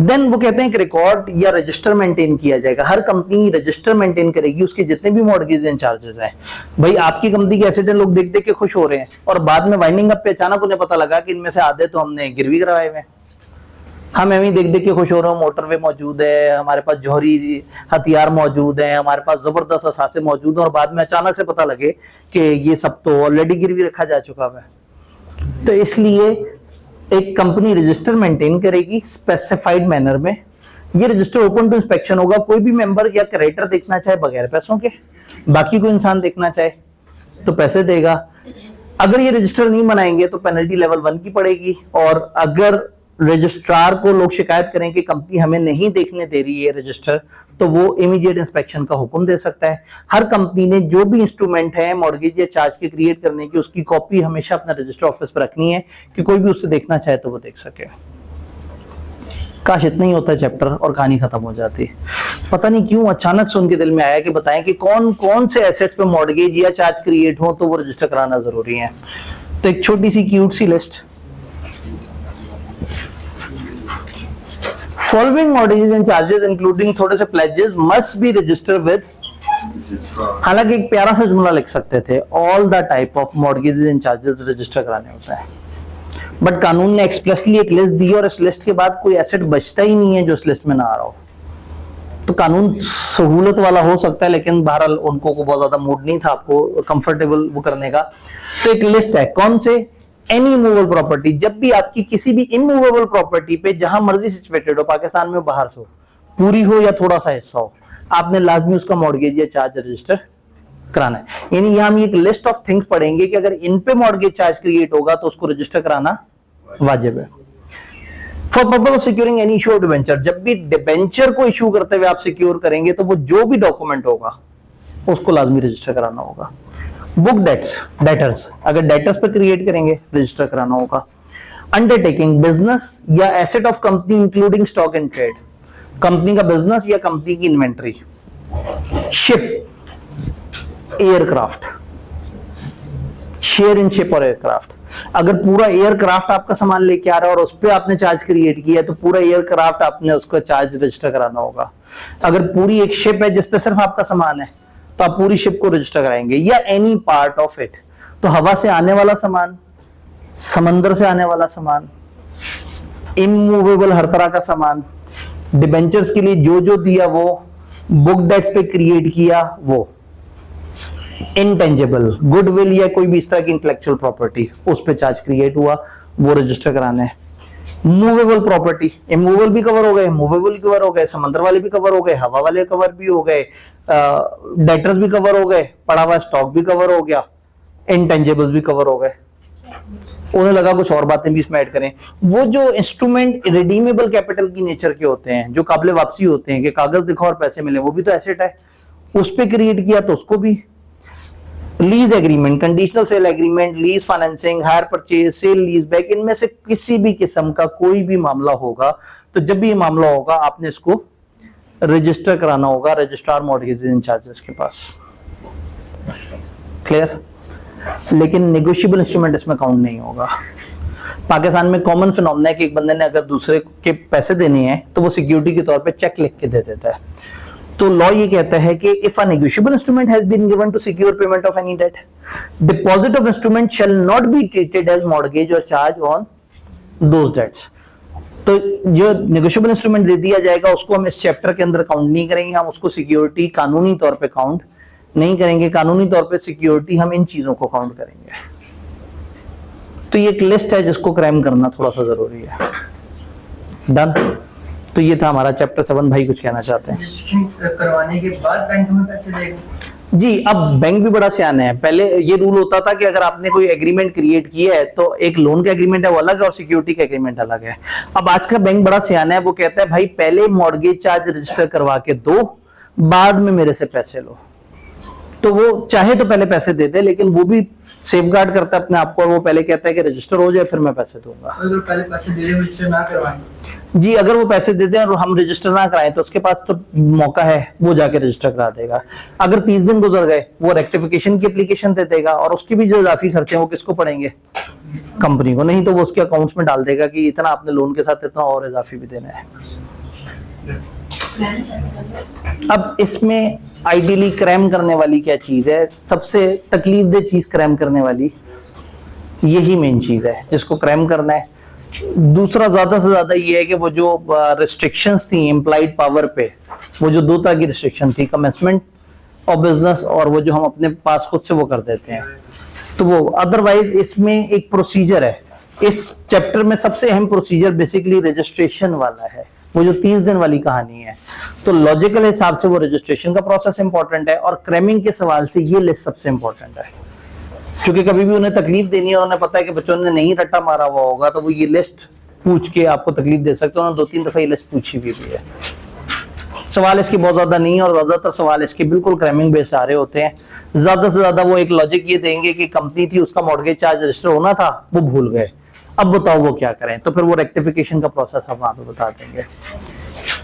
देन वो कहते हैं कि रिकॉर्ड या रजिस्टर मेंटेन किया जाएगा। हर कंपनी रजिस्टर मेंटेन करेगी उसके जितने भी मॉर्गेज एंड चार्जेस हैं। भाई आपकी कंपनी के एसेट लोग देख देख के खुश हो रहे हैं और बाद में वाइंडिंग अप पे अचानक उन्हें पता लगा कि इनमें से आधे तो हमने गिरवी करवाए हुए हैं। हम एवं देख देख के खुश हो रहे हो, मोटरवे मौजूद है, हमारे पास जौहरी हथियार मौजूद है, हमारे पास जबरदस्त असासे मौजूद है, और बाद में अचानक से पता लगे कि ये सब तो ऑलरेडी गिरवी रखा जा चुका है। तो इसलिए एक कंपनी रजिस्टर मेंटेन करेगी स्पेसिफाइड मैनर में। ये रजिस्टर ओपन टू इंस्पेक्शन होगा, कोई भी मेंबर या क्रेडिटर देखना चाहे बगैर पैसों के, बाकी कोई इंसान देखना चाहे तो पैसे देगा। अगर ये रजिस्टर नहीं बनाएंगे तो पेनल्टी लेवल 1 की पड़ेगी। और अगर रजिस्ट्रार को लोग शिकायत करें कि कंपनी हमें नहीं देखने दे रही है रजिस्टर, तो वो इमीडिएट इंस्पेक्शन का हुक्म दे सकता है। हर कंपनी ने जो भी इंस्ट्रूमेंट है मॉर्गेज या चार्ज के क्रिएट करने की, उसकी कॉपी हमेशा अपना रजिस्टर ऑफिस पर रखनी है कि कोई भी उससे देखना चाहे तो वो देख सके। काश इतना ही होता चैप्टर और कहानी खत्म हो जाती। पता नहीं क्यों अचानक से उनके दिल में आया कि बताएं कि कौन कौन से एसेट्स पे मॉर्गेज या चार्ज क्रिएट हो तो वो रजिस्टर कराना जरूरी है। तो एक छोटी सी क्यूट सी list, following mortgages and charges including थोड़े से pledges must be registered with। हालांकि एक प्यारा सा जुमला लिख सकते थे, all the type of mortgages and charges register कराने होता है। बट कानून ने एक्सप्रेसली एक लिस्ट दी और इस लिस्ट के बाद कोई एसेट बचता ही नहीं है जो इस लिस्ट में ना आ रहा हो। तो कानून सहूलत वाला हो सकता है, लेकिन बहरहाल उनको को बहुत ज्यादा मूड नहीं था आपको कंफर्टेबल वो करने का। तो एक लिस्ट है, कौन से एनी मूवेबल प्रॉपर्टी, जब भी आपकी किसी भी इनमूवेबल प्रॉपर्टी पे जहां मर्जी सिचुएटेड हो, पाकिस्तान में बाहर से हो, पूरी हो या थोड़ा सा हिस्सा हो, आपने लाजमी उसका मॉर्गेज या चार्ज रजिस्टर कराना है। यानी यहां हम एक लिस्ट ऑफ थिंग्स पढ़ेंगे कि अगर इन पे मॉर्गेज चार्ज क्रिएट होगा तो उसको रजिस्टर कराना वाजिब है। For purpose of securing any issue of debenture, जब भी डिबेंचर को इशू करते हुए आप सिक्योर करेंगे तो वो जो भी डॉक्यूमेंट होगा उसको लाजमी रजिस्टर कराना होगा। बुक डेट्स, डेटर्स, अगर डेटर्स पे क्रिएट करेंगे रजिस्टर कराना होगा। अंडरटेकिंग, बिजनेस या asset of company including stock and trade, company का बिजनेस या कंपनी की inventory. Ship, aircraft, share in ship और एयरक्राफ्ट, अगर पूरा एयरक्राफ्ट आपका सामान लेके आ रहा है और उस पर आपने चार्ज क्रिएट किया है तो पूरा एयरक्राफ्ट आपने उसका चार्ज रजिस्टर कराना होगा। अगर पूरी एक शिप है जिसपे सिर्फ आपका सामान है तो आप पूरी शिप को रजिस्टर कराएंगे, या एनी पार्ट ऑफ इट, तो हवा से आने वाला सामान, समंदर से आने वाला सामान, इमूवेबल हर तरह का सामान, डिबेंचर्स के लिए जो जो दिया वो, बुक डेट्स पे क्रिएट किया वो, इंटेंजिबल, गुडविल या कोई भी इस तरह की इंटेलेक्चुअल प्रॉपर्टी उस पे चार्ज क्रिएट हुआ वो रजिस्टर कराना है। मूवेबल प्रॉपर्टी, इमूवेबल भी कवर हो गए, मूवेबल भी कवर हो गए, समंदर वाले भी कवर हो गए, हवा वाले कवर भी हो गए, डेटर्स भी कवर हो गए, पड़ा हुआ स्टॉक भी कवर हो गया, इंटेंजिबल्स भी कवर हो गए। उन्हें लगा कुछ और बातें भी इसमें ऐड करें। वो जो इंस्ट्रूमेंट रिडीमेबल कैपिटल की नेचर के होते हैं, जो काबिल वापसी होते हैं कि कागज दिखाओ और पैसे मिले, वो भी तो एसेट है, उस पे क्रिएट किया तो उसको भी। Lease agreement, conditional sale agreement, lease financing, hire purchase, sale lease back, इनमें से किसी भी किस्म का कोई भी मामला होगा तो जब भी ये मामला होगा आपने इसको रजिस्टर कराना होगा रजिस्ट्रार मॉर्गेजेस इन चार्जेस के पास। क्लियर? लेकिन नेगोशिएबल इंस्ट्रूमेंट इसमें काउंट नहीं होगा। पाकिस्तान में कॉमन फिनोमेना है कि एक बंदे ने अगर दूसरे के पैसे देने हैं तो वो सिक्योरिटी के तौर पे चेक लिख के दे देता है। तो लॉ ये कहता है कि if a negotiable instrument has been given to secure payment of any debt, deposit of instrument shall not be treated as mortgage और चार्ज ऑन दोज डेट्स। तो जो नेगोशिएबल इंस्ट्रूमेंट दे दिया जाएगा उसको हम इस चैप्टर के अंदर काउंट नहीं करेंगे, हम उसको सिक्योरिटी कानूनी तौर पे काउंट नहीं करेंगे। कानूनी तौर पे सिक्योरिटी हम इन चीजों को काउंट करेंगे। तो ये एक लिस्ट है जिसको क्रैम करना थोड़ा सा जरूरी है। डन? तो ये था हमारा चैप्टर 7। भाई कुछ कहना चाहते हैं? करवाने के बाद बैंक में पैसे देगा जी। अब बैंक भी बड़ा सियाना है। पहले ये रूल होता था कि अगर आपने कोई एग्रीमेंट क्रिएट किया है तो एक लोन का एग्रीमेंट है वो अलग है और सिक्योरिटी का एग्रीमेंट अलग है। अब आज का बैंक बड़ा सियाना है, वो कहता है भाई पहले मॉर्गेज चार्ज रजिस्टर करवा के दो, बाद में मेरे से पैसे लो। तो वो चाहे तो पहले पैसे दे दे, लेकिन वो भी सेफगार्ड करता है अपने आप को और वो पहले कहता है कि रजिस्टर हो जाए फिर मैं पैसे दूंगा। अगर पहले पैसे दे दे रजिस्टर ना करवाएं जी, अगर वो पैसे दे दें और हम रजिस्टर ना कराएं तो उसके पास तो मौका है, वो जाके रजिस्टर करा देगा। अगर 30 दिन गुजर गए वो रेक्टिफिकेशन की एप्लीकेशन दे देगा और उसकी भी जो इजाफी खर्चे हैं वो किसको पड़ेंगे? कंपनी को। नहीं तो वो उसके अकाउंट्स में डाल देगा कि इतना आपने लोन के साथ इतना और इजाफी भी देना है। अब इसमें आइडियली क्रैम करने वाली क्या चीज है? सबसे तकलीफदेह चीज क्रैम करने वाली यही मेन चीज है जिसको क्रैम करना है। दूसरा ज्यादा से ज्यादा ये है कि वो जो रिस्ट्रिक्शंस थी एम्प्लॉयड पावर पे, वो जो दो तरह की रिस्ट्रिक्शन थी, कमेंसमेंट ऑफ बिजनेस और वो जो हम अपने पास खुद से वो कर देते हैं, तो वो अदरवाइज इसमें एक प्रोसीजर है। इस चैप्टर में सबसे अहम प्रोसीजर बेसिकली रजिस्ट्रेशन वाला है, वो जो 30 दिन वाली कहानी है। तो लॉजिकल हिसाब से वो रजिस्ट्रेशन का प्रोसेस इंपॉर्टेंट है और क्रैमिंग के सवाल से ये लिस्ट सबसे इंपॉर्टेंट है, क्योंकि कभी भी उन्हें तकलीफ देनी है और उन्हें पता है कि बच्चों ने नहीं रट्टा मारा हुआ होगा तो वो ये लिस्ट पूछ के आपको तकलीफ दे सकते हैं। उन्होंने 2-3 दफा ये लिस्ट पूछी भी है। सवाल इसके बहुत ज्यादा नहीं है और ज्यादातर सवाल इसके बिल्कुल क्रैमिंग बेस्ड आ रहे होते हैं। ज्यादा से ज्यादा वो एक लॉजिक ये देंगे कि कंपनी थी उसका मॉर्गेज चार्ज रजिस्टर होना था वो भूल गए, अब बताओ वो क्या करें, तो फिर वो रेक्टिफिकेशन का प्रोसेस हम वहां पे बता देंगे।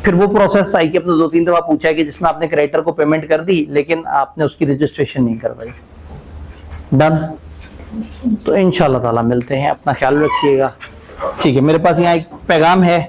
फिर वो प्रोसेस आई कि आपने 2-3 दफा पूछा है कि जिसमें आपने क्रेडिटर को पेमेंट कर दी लेकिन आपने उसकी रजिस्ट्रेशन नहीं करवाई। डन? तो इंशाल्लाह ताला मिलते हैं, अपना ख्याल रखिएगा। ठीक है, मेरे पास यहाँ एक पैगाम है,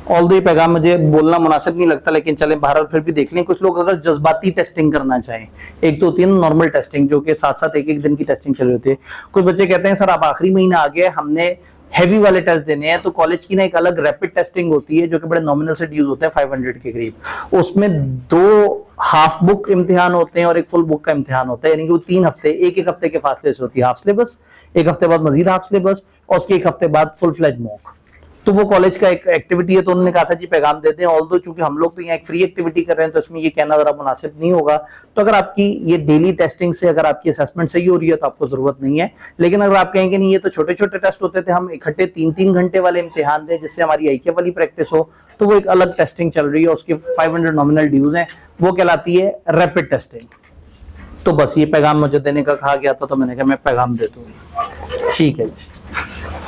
ऑल्दो ये पैगाम मुझे बोलना मुनासिब नहीं लगता लेकिन चले बहरहाल फिर भी देख लें। कुछ लोग अगर जज्बाती टेस्टिंग करना चाहें, एक तो होती है नॉर्मल टेस्टिंग जो कि साथ साथ एक दिन की टेस्टिंग चल रही होती है। कुछ बच्चे कहते हैं सर अब आखिरी महीना आ गया, हमने हैवी वाले टेस्ट देने हैं तो कॉलेज की ना एक अलग रैपिड टेस्टिंग होती है जो कि बड़े नॉमिनल से ड्यूज होते हैं 500 के करीब। उसमें 2 हाफ बुक इम्तिहान होते हैं और एक फुल बुक का इम्तिहान होता है, यानी कि वो 3 हफ्ते, एक हफ्ते के फासले से होती है हाफ सिलेबस, एक हफ्ते बाद मजीद हाफ सिलेबस और उसके एक हफ्ते बाद फुल फ्लेज मॉक। तो वो कॉलेज का एक एक्टिविटी है, तो उन्होंने कहा था जी पैगाम देते हैं। ऑल्दो चूंकि हम लोग तो यहाँ एक फ्री एक्टिविटी कर रहे हैं तो इसमें ये कहना जरा मुनासिब नहीं होगा। तो अगर आपकी ये डेली टेस्टिंग से अगर आपकी असेसमेंट सही हो रही है तो आपको जरूरत नहीं है। लेकिन अगर आप कहेंगे नहीं ये तो छोटे छोटे टेस्ट होते थे, हम इकट्ठे 3-3 घंटे वाले इम्तिहान दें जिससे हमारी आईक्यू वाली प्रैक्टिस हो, तो वो एक अलग टेस्टिंग चल रही है, उसके 500 नॉमिनल ड्यूज हैं, वो कहलाती है रैपिड टेस्टिंग। तो बस ये पैगाम मुझे देने का कहा गया था तो मैंने कहा मैं पैगाम दे दूं। ठीक है जी।